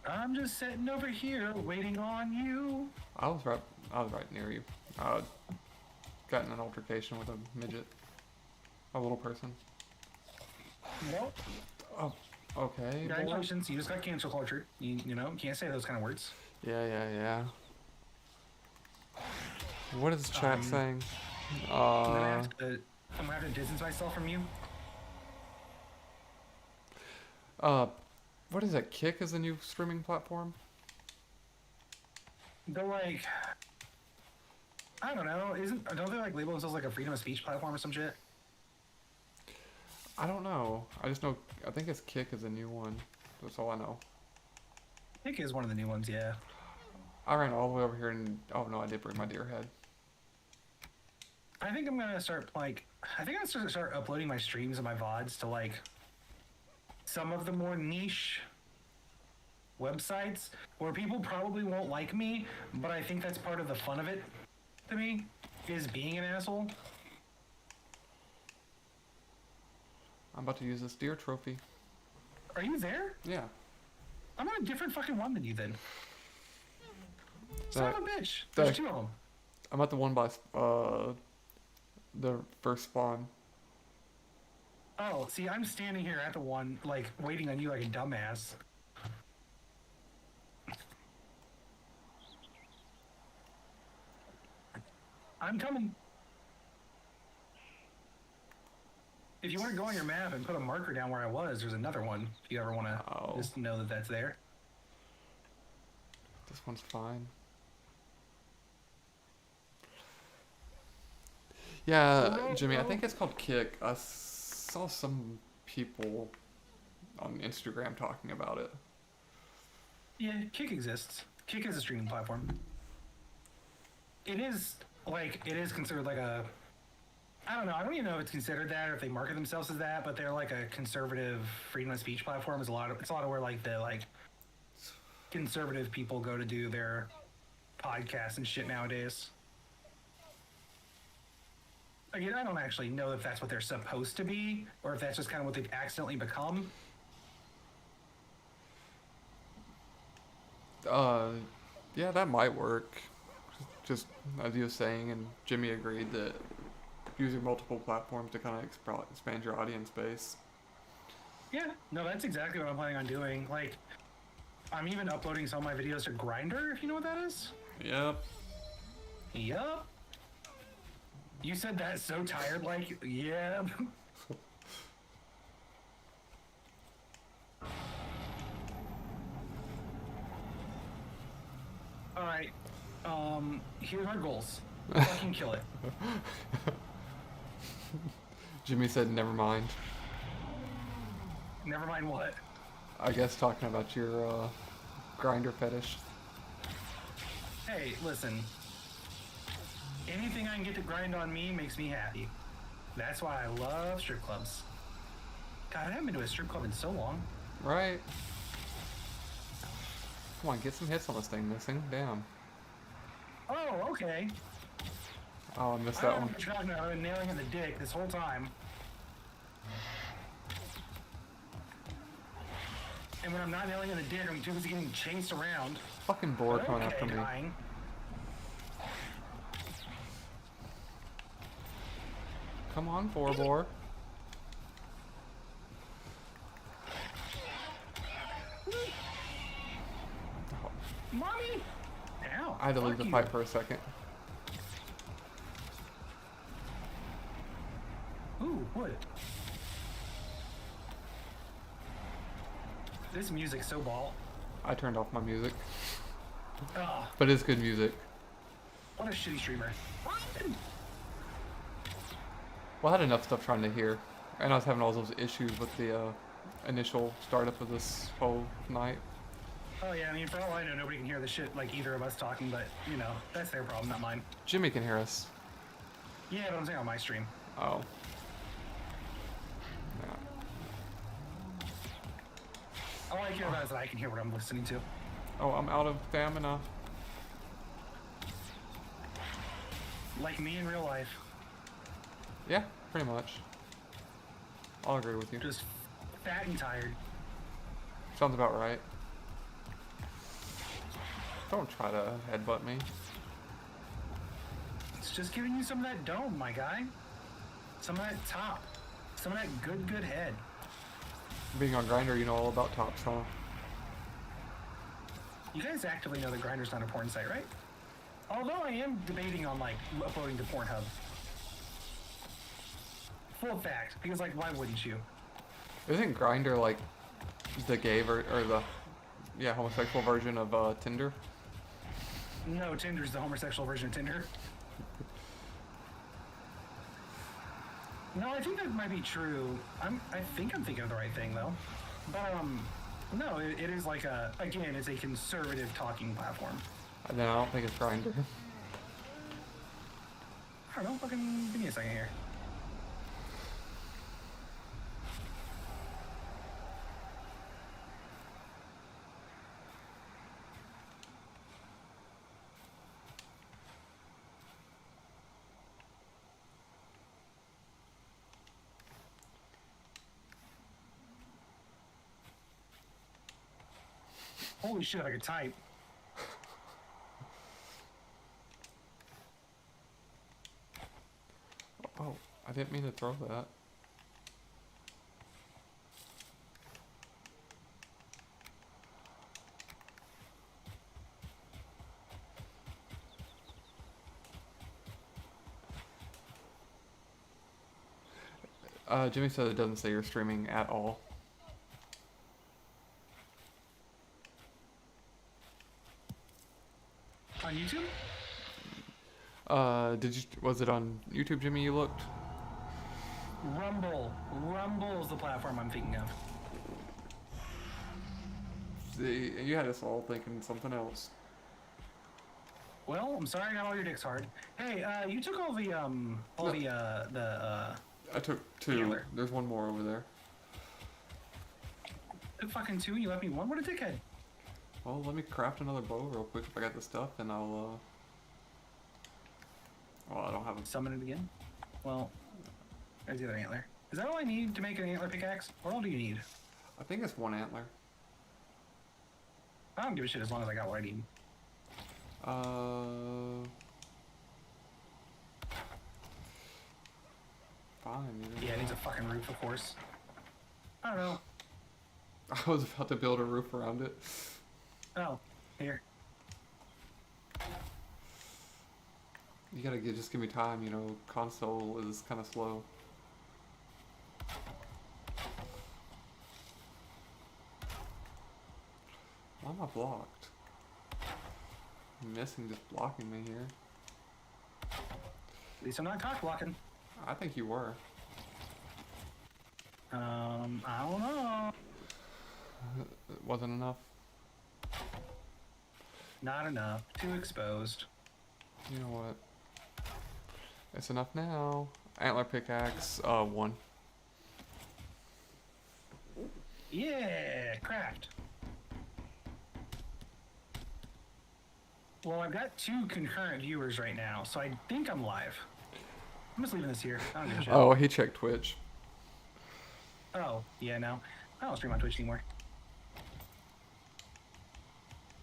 I'm just sitting over here waiting on you. I was right near you. Got in an altercation with a midget, a little person. Well, Oh, okay. boar. congratulations, you just got cancel cultured. You know, can't say those kind of words. Yeah. What is the chat saying? I'm gonna have to distance myself from you. What is that? Kick is a new streaming platform? They're like, I don't know. Don't they like label themselves like a freedom of speech platform or some shit? I don't know. I just know. I think it's Kick is a new one. That's all I know. I think is one of the new ones. Yeah. I ran all the way over here and oh no, I did bring my deer head. I think I'm gonna start like. I think I'm gonna start uploading my streams and my VODs to like some of the more niche websites where people probably won't like me, but I think that's part of the fun of it to me, is being an asshole. I'm about to use this deer trophy. Are you there? Yeah. I'm on a different fucking one than you then. Son of a bitch. that- There's two of them. I'm at the one by the first spawn. Oh, see, I'm standing here at the one, like, waiting on you like a dumbass. I'm coming. If you want to go on your map and put a marker down where I was, there's another one. If you ever want to Oh. just know that that's there. This one's fine. Yeah, Jimmy, I think it's called Kick. I saw some people on Instagram talking about it. Yeah, Kick exists. Kick is a streaming platform. It is considered like a, I don't know. I don't even know if it's considered that or if they market themselves as that, but they're like a conservative freedom of speech platform. It's a lot of where like the conservative people go to do their podcasts and shit nowadays. Again, I don't actually know if that's what they're supposed to be or if that's just kind of what they've accidentally become. Yeah, that might work. Just as you were saying, and Jimmy agreed that using multiple platforms to kind of expand your audience base. Yeah, no, that's exactly what I'm planning on doing. Like, I'm even uploading some of my videos to Grindr, if you know what that is. Yep. Yup. You said that so tired, like, yeah. All right. Here's our goals. Fucking kill it. Jimmy said, "Never mind." Never mind what. I guess talking about your grinder fetish. Hey, listen. Anything I can get to grind on me makes me happy. That's why I love strip clubs. God, I haven't been to a strip club in so long. Right. Come on, get some hits on this thing, missing. Damn. Oh, okay. Oh, I missed I that don't know one. what you're talking about. I've been nailing in the dick this whole time. And when I'm not nailing in the dick, I'm too busy getting chased around. Fucking boar coming after me. Dying. Come on, boar. Mommy! Ow. I had to leave the you. fight for a second. Ooh, wood. This music's so ball. I turned off my music. Ugh, But it's good music. what a shitty streamer. Well, I had enough stuff trying to hear. And I was having all those issues with the initial startup of this whole night. Oh yeah, I mean, for all I know, nobody can hear the shit like either of us talking, but, you know, that's their problem, not mine. Jimmy can hear us. Yeah, but I'm saying on my stream. Oh. Yeah. All I care about is that I can hear what I'm listening to. Oh, I'm out of stamina. Like me in real life. Yeah, pretty much. I'll agree with you. Just fat and tired. Sounds about right. Don't try to headbutt me. It's just giving you some of that dome, my guy. Some of that top. Some of that good head. Being on Grinder, you know all about tops, huh? You guys actively know that Grindr's not a porn site, right? Although I am debating on, like, uploading to Pornhub. Full fact, because, like, why wouldn't you? Isn't Grinder like the gay or the homosexual version of Tinder? No, Tinder's the homosexual version of Tinder. No, I think that might be true. I think I'm thinking of the right thing, though. But, no, it is like again, it's a conservative talking platform. And then I don't think it's Grinder. I don't know, fucking give me a second here. Holy shit, I could type. Oh, I didn't mean to throw that. Jimmy said it doesn't say you're streaming at all. On YouTube? Was it on YouTube, Jimmy? You looked? Rumble. Rumble is the platform I'm thinking of. See, you had us all thinking something else. Well, I'm sorry I got all your dicks hard. Hey, you took all the I took two. Healer. There's one more over there. took fucking two and you left me one. What a dickhead. Well, let me craft another bow real quick if I got the stuff, and I'll, Well, I don't have a... Summon it again. Well, there's the other antler. Is that all I need to make an antler pickaxe? What all do you need? I think it's one antler. I don't give a shit as long as I got what I need. Fine. Yeah, it needs a fucking roof, of course. I don't know. I was about to build a roof around it. Oh, here. You gotta just give me time, you know, console is kind of slow. Why am I blocked? I'm missing just blocking me here. At least I'm not cock blocking. I think you were. I don't know. It wasn't enough. Not enough. Too exposed. You know what? It's enough now. Antler pickaxe, one. Yeah, craft. Well, I've got 2 concurrent viewers right now, so I think I'm live. I'm just leaving this here. I don't give a shit. Oh, he checked Twitch. Oh, yeah, no. I don't stream on Twitch anymore.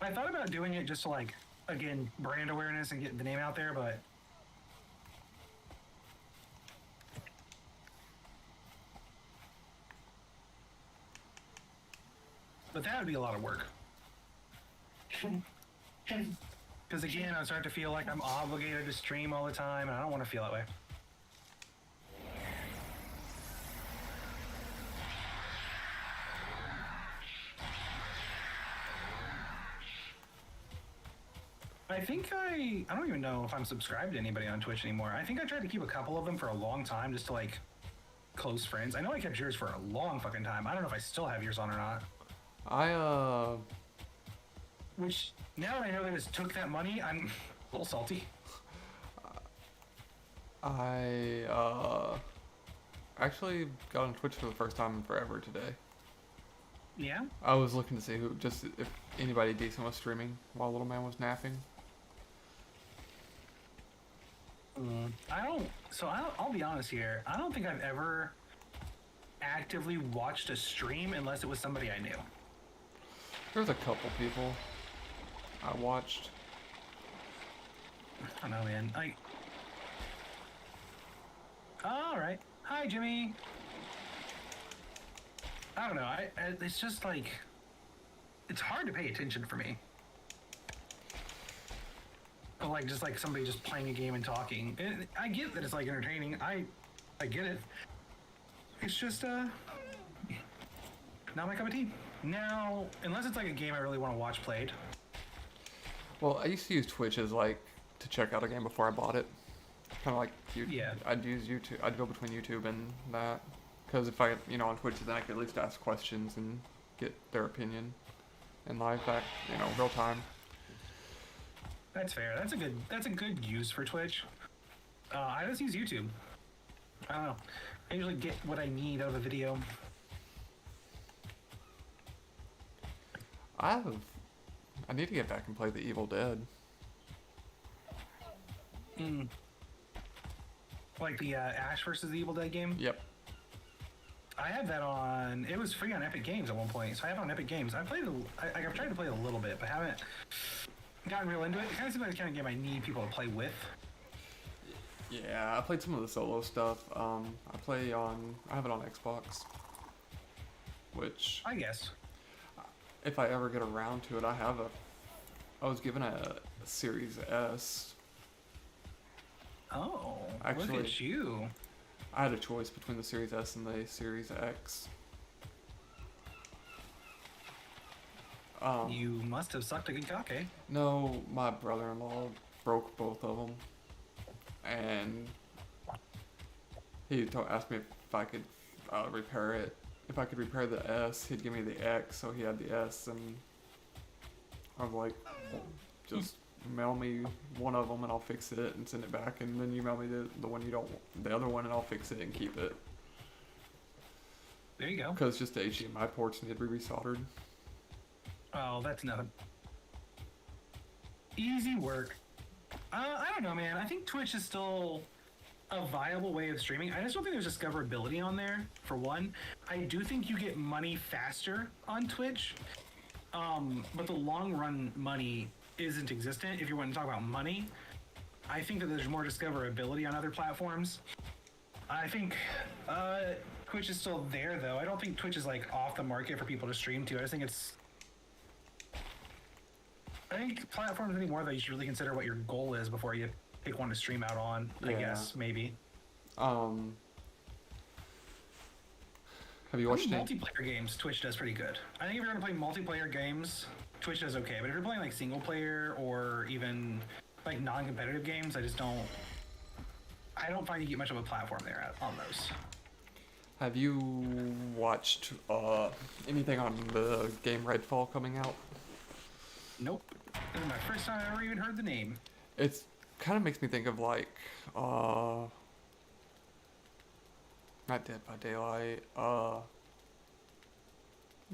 I thought about doing it just to, like, again, brand awareness and get the name out there, but... But that would be a lot of work. Because again, I start to feel like I'm obligated to stream all the time, and I don't want to feel that way. I think I don't even know if I'm subscribed to anybody on Twitch anymore. I think I tried to keep a couple of them for a long time just to, like, close friends. I know I kept yours for a long fucking time. I don't know if I still have yours on or not. Which, now that I know they just took that money, I'm a little salty. Actually got on Twitch for the first time in forever today. Yeah? I was looking to see if anybody decent was streaming while little man was napping. I'll be honest here. I don't think I've ever actively watched a stream unless it was somebody I knew. There's a couple people I watched. I don't know, man. Alright. Hi, Jimmy. I don't know. It's just like... It's hard to pay attention for me. But like, just like somebody just playing a game and talking. I get that it's like entertaining. I get it. It's just, not my cup of tea. Now, unless it's like a game I really want to watch played. Well, I used to use Twitch as like to check out a game before I bought it. Kind of like YouTube. Yeah. I'd use YouTube. I'd go between YouTube and that, because if I, on Twitch, then I could at least ask questions and get their opinion in live back, real time. That's fair. That's a good use for Twitch. I just use YouTube. I don't know. I usually get what I need out of a video. I need to get back and play The Evil Dead. Like the Ash versus the Evil Dead game? Yep. I had that on... It was free on Epic Games at one point, so I have it on Epic Games. I've tried to play it a little bit, but haven't gotten real into it. It kind of seems like the kind of game I need people to play with. Yeah, I played some of the solo stuff. I have it on Xbox. Which... I guess. If I ever get around to it, I was given a Series S. Oh, actually, look at you. I had a choice between the Series S and the Series X. You must have sucked a good cock, eh? No, my brother-in-law broke both of them. and asked me if I could repair it. If I could repair the S, he'd give me the X, so he had the S, and I was like, well, just mail me one of them and I'll fix it and send it back, and then you mail me the one you don't, the other one, and I'll fix it and keep it. There you go. Because just the HDMI ports need to be resoldered. Oh, that's nothing. Easy work. I don't know, man. I think Twitch is still a viable way of streaming. I just don't think there's discoverability on there, for one. I do think you get money faster on Twitch, but the long run money isn't existent. If you want to talk about money, I think that there's more discoverability on other platforms. I think Twitch is still there, though. I don't think Twitch is like off the market for people to stream to. I think platforms anymore, though, you should really consider what your goal is before you pick one to stream out on. I guess maybe. Have you watched multiplayer games? Twitch does pretty good. I think if you're gonna play multiplayer games, Twitch does okay. But if you're playing like single player or even like non-competitive games, I don't find you get much of a platform there on those. Have you watched anything on the game Redfall coming out? Nope. This is my first time I ever even heard the name. It's kind of makes me think of like not Dead by Daylight,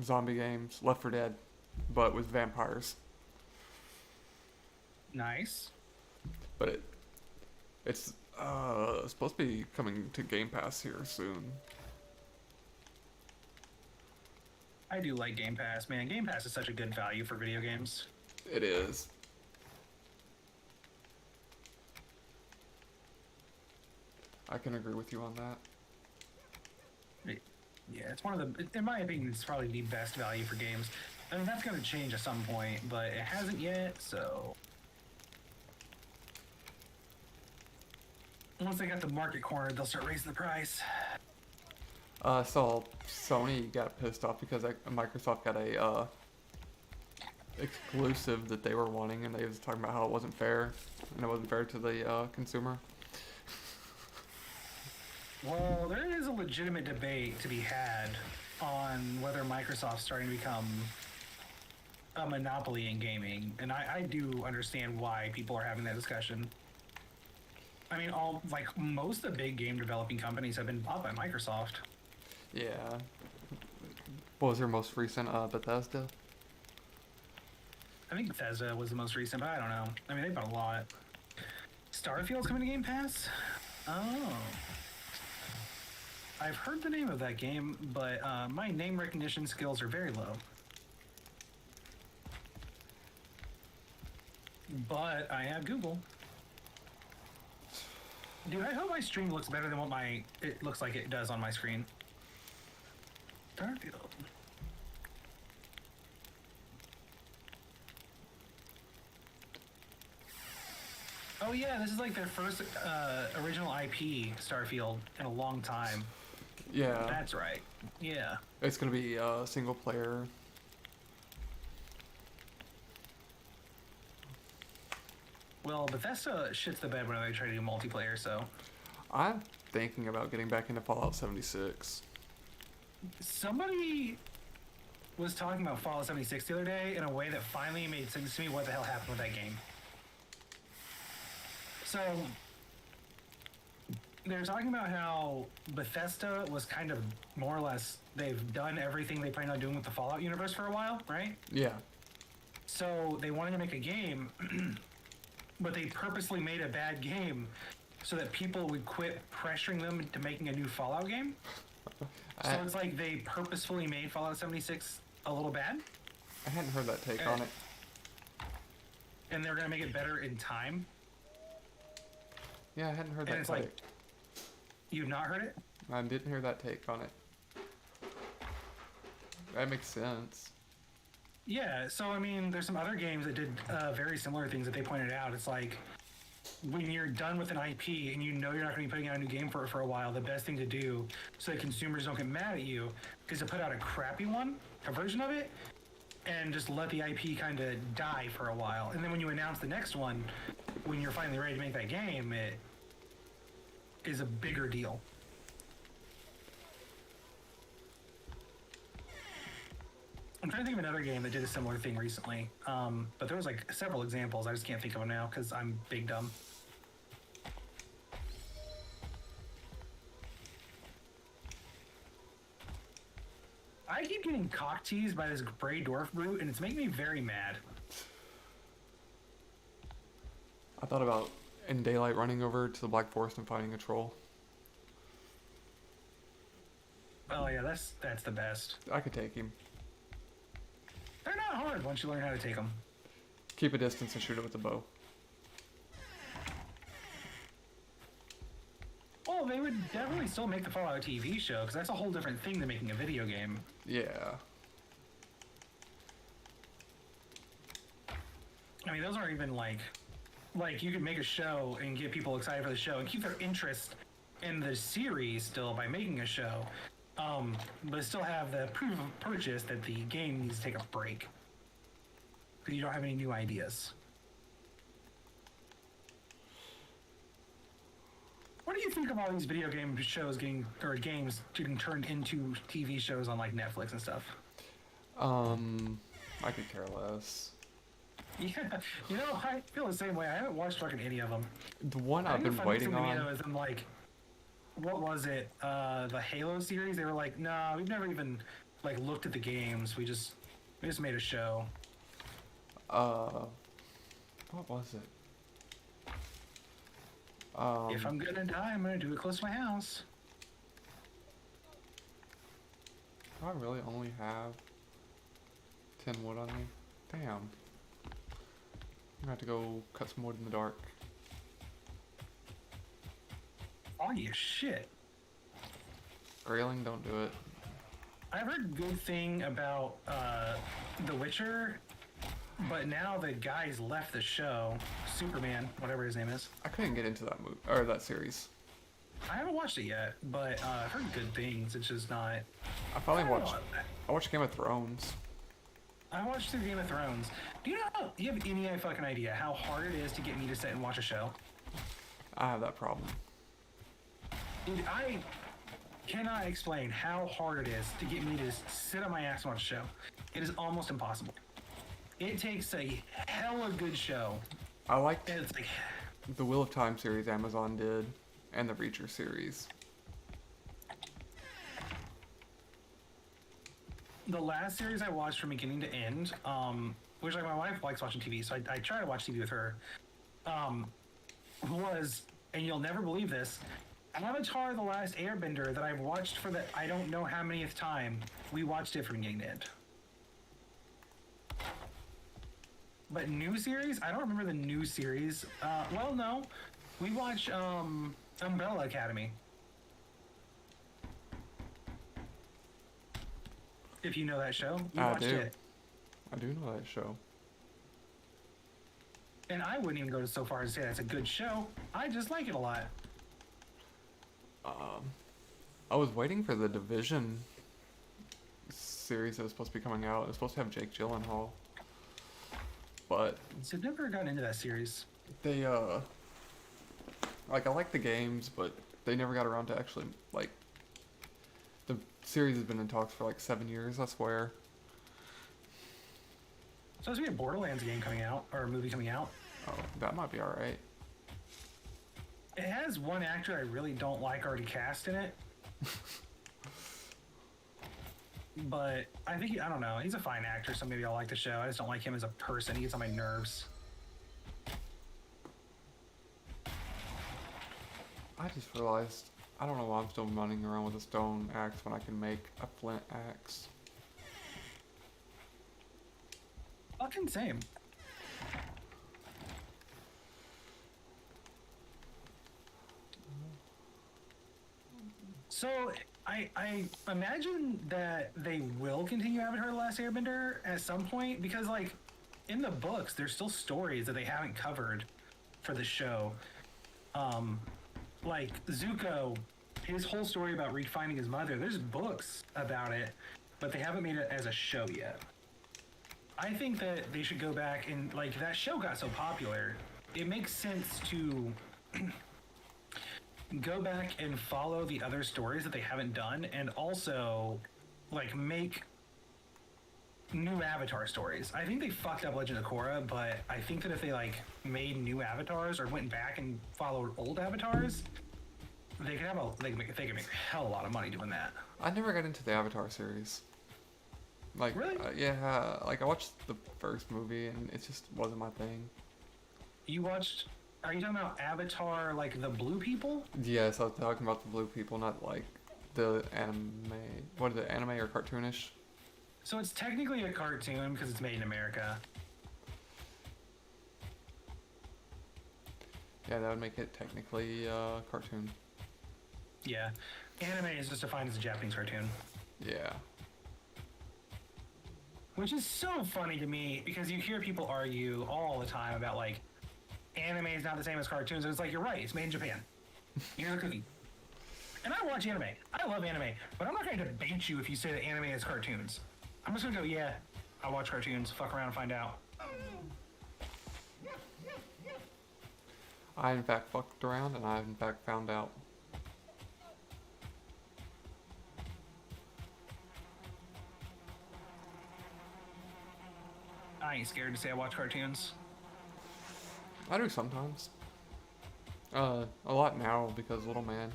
zombie games, Left 4 Dead, but with vampires. Nice. But it's supposed to be coming to Game Pass here soon. I do like Game Pass, man. Game Pass is such a good value for video games. It is. I can agree with you on that. Yeah, it's one of the, in my opinion, it's probably the best value for games. I mean, that's going to change at some point, but it hasn't yet, so. Once they got the market cornered, they'll start raising the price. So Sony got pissed off because Microsoft got a exclusive that they were wanting, and they was talking about how it wasn't fair, and it wasn't fair to the consumer. Well, there is a legitimate debate to be had on whether Microsoft's starting to become a monopoly in gaming, and I do understand why people are having that discussion. I mean, most of the big game developing companies have been bought by Microsoft. Yeah. What was their most recent? Bethesda? I think Bethesda was the most recent, but I don't know. I mean, they bought a lot. Starfield's coming to Game Pass? Oh. I've heard the name of that game, but my name recognition skills are very low. But I have Google. Dude, I hope my stream looks better than what it looks like it does on my screen. Starfield. Oh yeah, this is like their first original IP, Starfield, in a long time. Yeah. That's right. Yeah. It's gonna be single player. Well, Bethesda shits the bed when they try to do multiplayer, so. I'm thinking about getting back into Fallout 76. Somebody was talking about Fallout 76 the other day in a way that finally made sense to me what the hell happened with that game. So, they're talking about how Bethesda was kind of more or less, they've done everything they planned on doing with the Fallout universe for a while, right? Yeah. So, they wanted to make a game, but they purposely made a bad game so that people would quit pressuring them into making a new Fallout game. So it's like they purposefully made Fallout 76 a little bad. I hadn't heard that take on it. And they're going to make it better in time. Yeah, I hadn't heard that take. Like, you've not heard it? I didn't hear that take on it. That makes sense. Yeah, so I mean, there's some other games that did very similar things that they pointed out. It's like, when you're done with an IP and you know you're not going to be putting out a new game for a while, the best thing to do so that consumers don't get mad at you is to put out a crappy one, a version of it, and just let the IP kind of die for a while. And then when you announce the next one, when you're finally ready to make that game, is a bigger deal. I'm trying to think of another game that did a similar thing recently, but there was like several examples. I just can't think of them now because I'm big dumb. I keep getting cock teased by this gray dwarf brute, and it's making me very mad. I thought about in daylight running over to the Black Forest and fighting a troll. Oh yeah, that's the best. I could take him. They're not hard once you learn how to take them. Keep a distance and shoot it with the bow. Well, they would definitely still make the Fallout TV show, because that's a whole different thing than making a video game. Yeah. I mean, those aren't even like you can make a show and get people excited for the show and keep their interest in the series still by making a show, but still have the proof of purchase that the game needs to take a break because you don't have any new ideas. What do you think of all these video game shows games getting turned into TV shows on like Netflix and stuff? I could care less. Yeah, you know, I feel the same way. I haven't watched fucking any of them. The one I've been waiting on. Is I'm like, what was it? The Halo series. They were like, nah, we've never even like looked at the games. We just made a show. What was it? If I'm gonna die, I'm gonna do it close to my house. Do I really only have 10 wood on me? Damn. I'm gonna have to go cut some wood in the dark. Oh, you shit. Grayling, don't do it. I've heard a good thing about The Witcher, but now the guy's left the show. Superman, whatever his name is. I couldn't get into that movie or that series. I haven't watched it yet, but I've heard good things. It's just not. I finally I don't watched. know. I watched Game of Thrones. I watched through Game of Thrones. Do you have any fucking idea how hard it is to get me to sit and watch a show? I have that problem. Dude, I cannot explain how hard it is to get me to sit on my ass and watch a show. It is almost impossible. It takes a hella good show. I liked And it's like, the Wheel of Time series Amazon did, and the Reacher series. the last series I watched from beginning to end, which like my wife likes watching TV, so I try to watch TV with her, was, and you'll never believe this, Avatar: The Last Airbender that I've watched for the I don't know how manyth time. We watched it from beginning to end. But new series? I don't remember the new series. Well, no. We watch Umbrella Academy. If you know that show. You I watched do. it. I do know that show. And I wouldn't even go so far as to say that's a good show. I just like it a lot. I was waiting for the Division series that was supposed to be coming out. It was supposed to have Jake Gyllenhaal. But So I've never gotten into that series. they, like, I like the games, but they never got around to actually, like, the series has been in talks for like 7 years, I swear. So there's gonna be a Borderlands game coming out, or a movie coming out. Oh, that might be alright. It has one actor I really don't like already cast in it. But I think, I don't know, he's a fine actor, so maybe I'll like the show. I just don't like him as a person. He gets on my nerves. I just realized, I don't know why I'm still running around with a stone axe when I can make a flint axe. Fucking same. So I imagine that they will continue Avatar: The Last Airbender at some point, because like in the books there's still stories that they haven't covered for the show. Like Zuko, his whole story about refinding his mother, there's books about it, but they haven't made it as a show yet. I think that they should go back and, like, that show got so popular, it makes sense to go back and follow the other stories that they haven't done, and also like make new Avatar stories. I think they fucked up Legend of Korra, but I think that if they like made new avatars or went back and followed old avatars, they could have they could make a hell of a lot of money doing that. I never got into the Avatar series. Like, Really? yeah, like I watched the first movie and it just wasn't my thing. You watched? Are you talking about Avatar, like the blue people? Yes, I was talking about the blue people, not like the anime. What is it, anime or cartoonish? So it's technically a cartoon because it's made in America. Yeah, that would make it technically cartoon. Yeah, anime is just defined as a Japanese cartoon, Yeah. which is so funny to me because you hear people argue all the time about like anime is not the same as cartoons, and it's like you're right, it's made in Japan. Here's a cookie. And I watch anime. I love anime, but I'm not going to debate you if you say that anime is cartoons. I'm just going to go, yeah, I watch cartoons. Fuck around and find out. I in fact fucked around and I in fact found out. I ain't scared to say I watch cartoons. I do sometimes. A lot now because Little Man.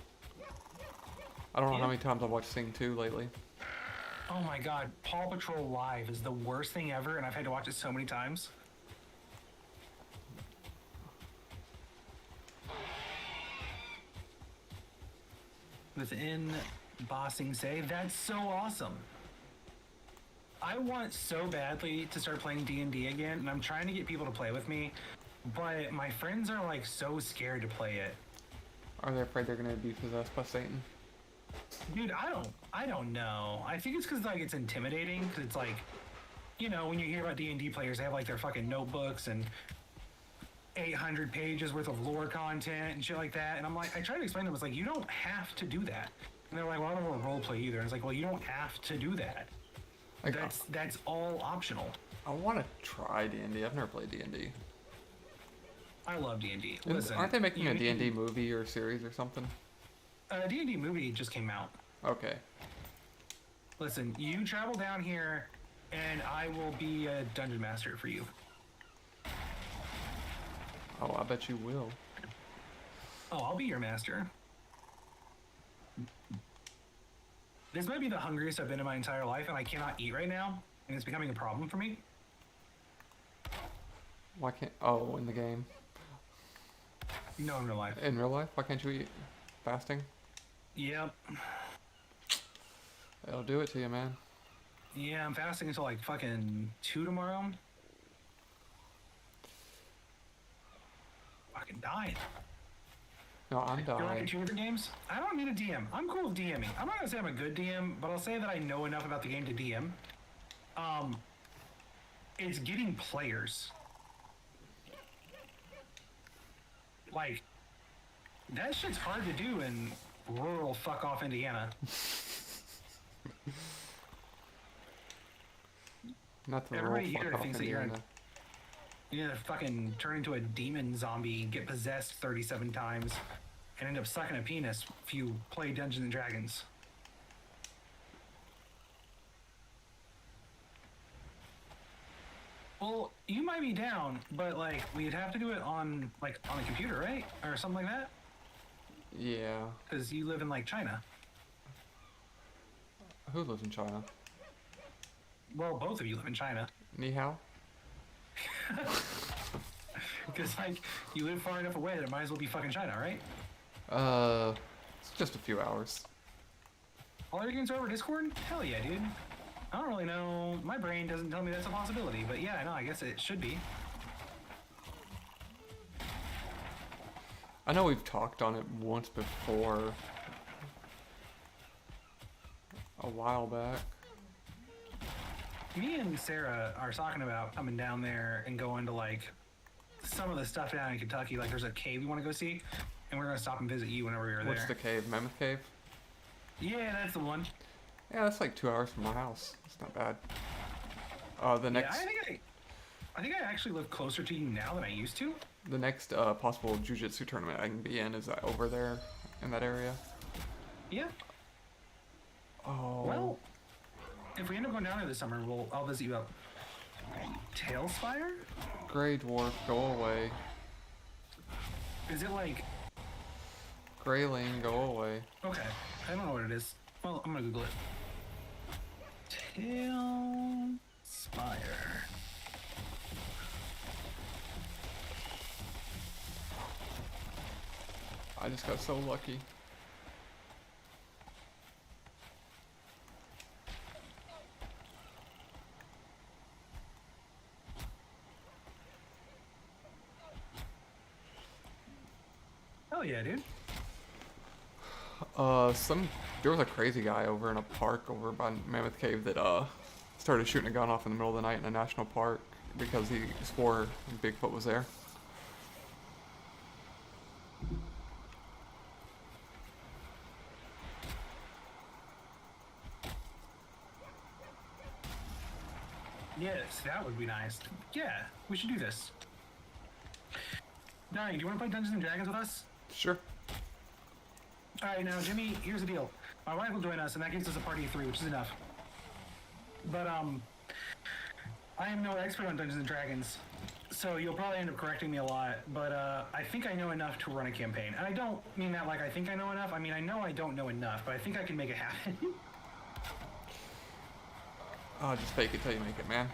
I don't know how many times I've watched Sing 2 lately. Oh my god, Paw Patrol Live is the worst thing ever, and I've had to watch it so many times. Within Bossing Say, that's so awesome. I want so badly to start playing D&D again, and I'm trying to get people to play with me, but my friends are like so scared to play it. Are they afraid they're gonna be possessed by Satan? Dude, I don't know. I think it's because like it's intimidating. Because it's like, you know, when you hear about D&D players, they have like their fucking notebooks and 800 pages worth of lore content and shit like that. And I'm like, I try to explain to them, it's like you don't have to do that. And they're like, well, I don't want to role play either. And it's like, well, you don't have to do that. Like, That's all optional. I want to try D&D. I've never played D&D. I love D&D. Listen, Aren't they making a D&D movie or series or something? D&D movie just came out. Okay. Listen, you travel down here, and I will be a dungeon master for you. Oh, I bet you will. Oh, I'll be your master. This might be the hungriest I've been in my entire life, and I cannot eat right now, and it's becoming a problem for me. Why can't... Oh, in the game. No, in real life. In real life? Why can't you eat fasting? Yep. It'll do it to you, man. Yeah, I'm fasting until like fucking 2 tomorrow. Fucking dying. No, I'm You like dying. computer games? I don't need a DM. I'm cool with DMing. I'm not gonna say I'm a good DM, but I'll say that I know enough about the game to DM. It's getting players. Like, that shit's hard to do in rural fuck off Indiana. Not the Everybody rural here fuck off thinks that you're Indiana. You're gonna fucking turn into a demon zombie, get possessed 37 times, and end up sucking a penis if you play Dungeons and Dragons. Well, you might be down, but like we'd have to do it on a computer, right? Or something like that? Yeah. Because you live in like China. Who lives in China? Well, both of you live in China. Ni hao? Because like you live far enough away that it might as well be fucking China, right? It's just a few hours. All your games are over Discord? Hell yeah, dude. I don't really know. My brain doesn't tell me that's a possibility, but yeah, no, I guess it should be. I know we've talked on it once before. A while back. Me and Sarah are talking about coming down there and going to like some of the stuff down in Kentucky. Like there's a cave we want to go see, and we're gonna stop and visit you whenever we're What's there. the cave? Mammoth Cave? Yeah, that's the one. Yeah, that's like 2 hours from my house. It's not bad. The next... Yeah, I think I actually live closer to you now than I used to. The next possible jiu-jitsu tournament I can be in is over there. in that area. Yeah. Oh. Well, if we end up going down there this summer, I'll visit you up. Tailspire? Grey Dwarf, go away. Is it like... Greyling, go away. Okay, I don't know what it is. Well, I'm gonna Google it. Tailspire. I just got so lucky. Hell yeah, dude. There was a crazy guy over in a park over by Mammoth Cave that started shooting a gun off in the middle of the night in a national park because he swore Bigfoot was there. Yes, that would be nice. Yeah, we should do this. Donnie, do you want to play Dungeons and Dragons with us? Sure. Alright, now, Jimmy, here's the deal. My wife will join us, and that gives us a party of 3, which is enough. But, I am no expert on Dungeons and Dragons, so you'll probably end up correcting me a lot, but, I think I know enough to run a campaign. And I don't mean that like I think I know enough. I mean, I know I don't know enough, but I think I can make it happen. Oh, just fake it till you make it, man.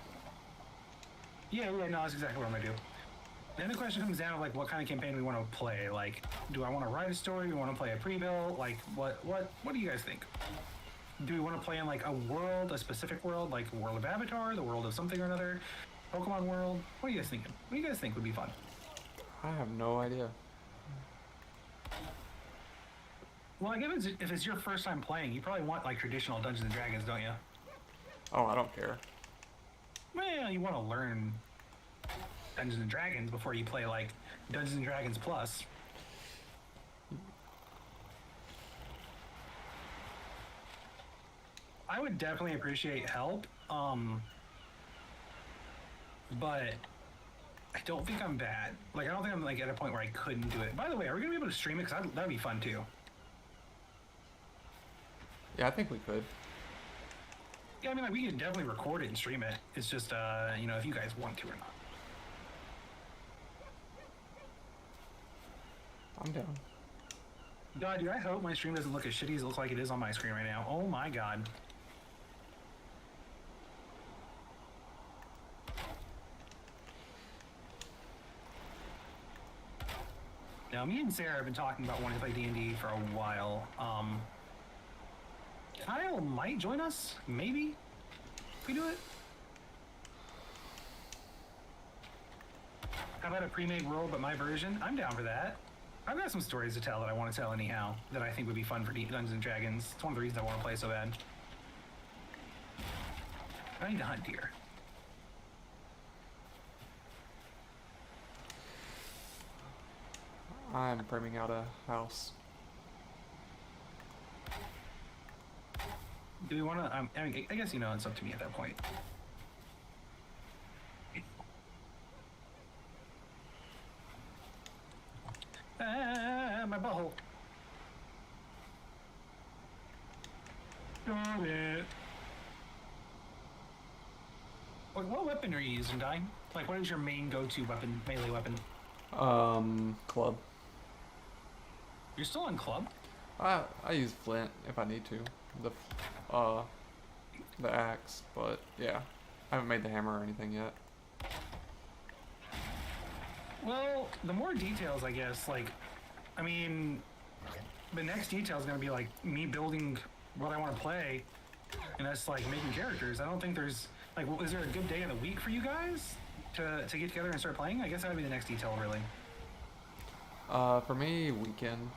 Yeah, no, that's exactly what I'm gonna do. Then the question comes down to like what kind of campaign we want to play. Like, do I want to write a story? Do we want to play a pre-build? Like, what do you guys think? Do we want to play in like a world, a specific world, like World of Avatar, the world of something or another, Pokemon World? What are you guys thinking? What do you guys think would be fun? I have no idea. Well, like if it's your first time playing, you probably want like traditional Dungeons and Dragons, don't you? Oh, I don't care. Well, you want to learn Dungeons and Dragons before you play like Dungeons and Dragons Plus. I would definitely appreciate help, but I don't think I'm bad. Like, I don't think I'm like at a point where I couldn't do it. By the way, are we gonna be able to stream it? Because that'd be fun too. Yeah, I think we could. Yeah, I mean, like, we can definitely record it and stream it. It's just, you know, if you guys want to or not. I'm down. God, dude, I hope my stream doesn't look as shitty as it looks like it is on my screen right now. Oh my god. Now, me and Sarah have been talking about wanting to play D&D for a while. Kyle might join us, maybe, if we do it. How about a pre-made world, but my version? I'm down for that. I've got some stories to tell that I want to tell anyhow, that I think would be fun for Dungeons and Dragons. It's one of the reasons I want to play so bad. I need to hunt deer. I'm framing out a house. Do we want to? I mean, I guess you know it's up to me at that point. My butthole. Got it. What weapon are you using, Di? Like, what is your main go-to weapon, melee weapon? Club. You're still on club? I use flint if I need to. The axe, but yeah. I haven't made the hammer or anything yet. Well, the more details, I guess, like, I mean, the next detail is going to be, like, me building what I want to play, and that's, like, making characters. I don't think there's, like, is there a good day of the week for you guys to get together and start playing? I guess that would be the next detail, really. For me, weekend.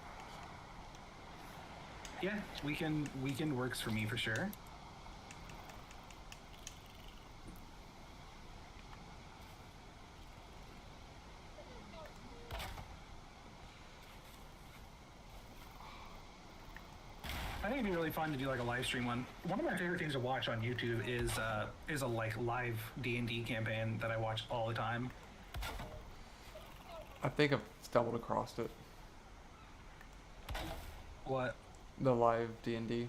Yeah, weekend works for me for sure. I think it'd be really fun to do like a live stream one. One of my favorite things to watch on YouTube is a like live D&D campaign that I watch all the time. I think I've stumbled across it. What? The live D&D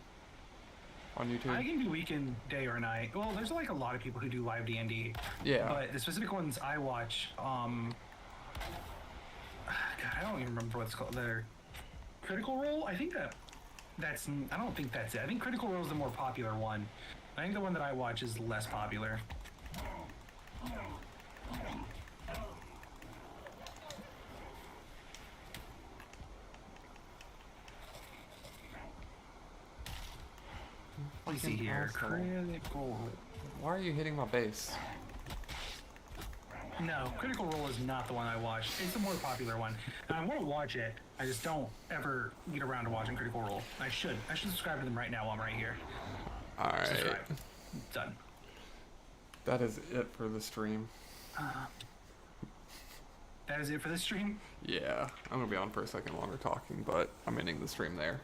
on YouTube. I can do weekend, day or night. Well, there's like a lot of people who do live D&D. Yeah. But the specific ones I watch, God, I don't even remember what it's called. They're Critical Role. I think that's. I don't think that's it. I think Critical Role is the more popular one. I think the one that I watch is less popular. Let me see here. Critical Role. Why are you hitting my base? No, Critical Role is not the one I watch. It's the more popular one. And I want to watch it. I just don't ever get around to watching Critical Role. I should. I should subscribe to them right now while I'm right here. Alright. Subscribe. Done. That is it for the stream. That is it for this stream. Yeah, I'm gonna be on for a second longer talking, but I'm ending the stream there.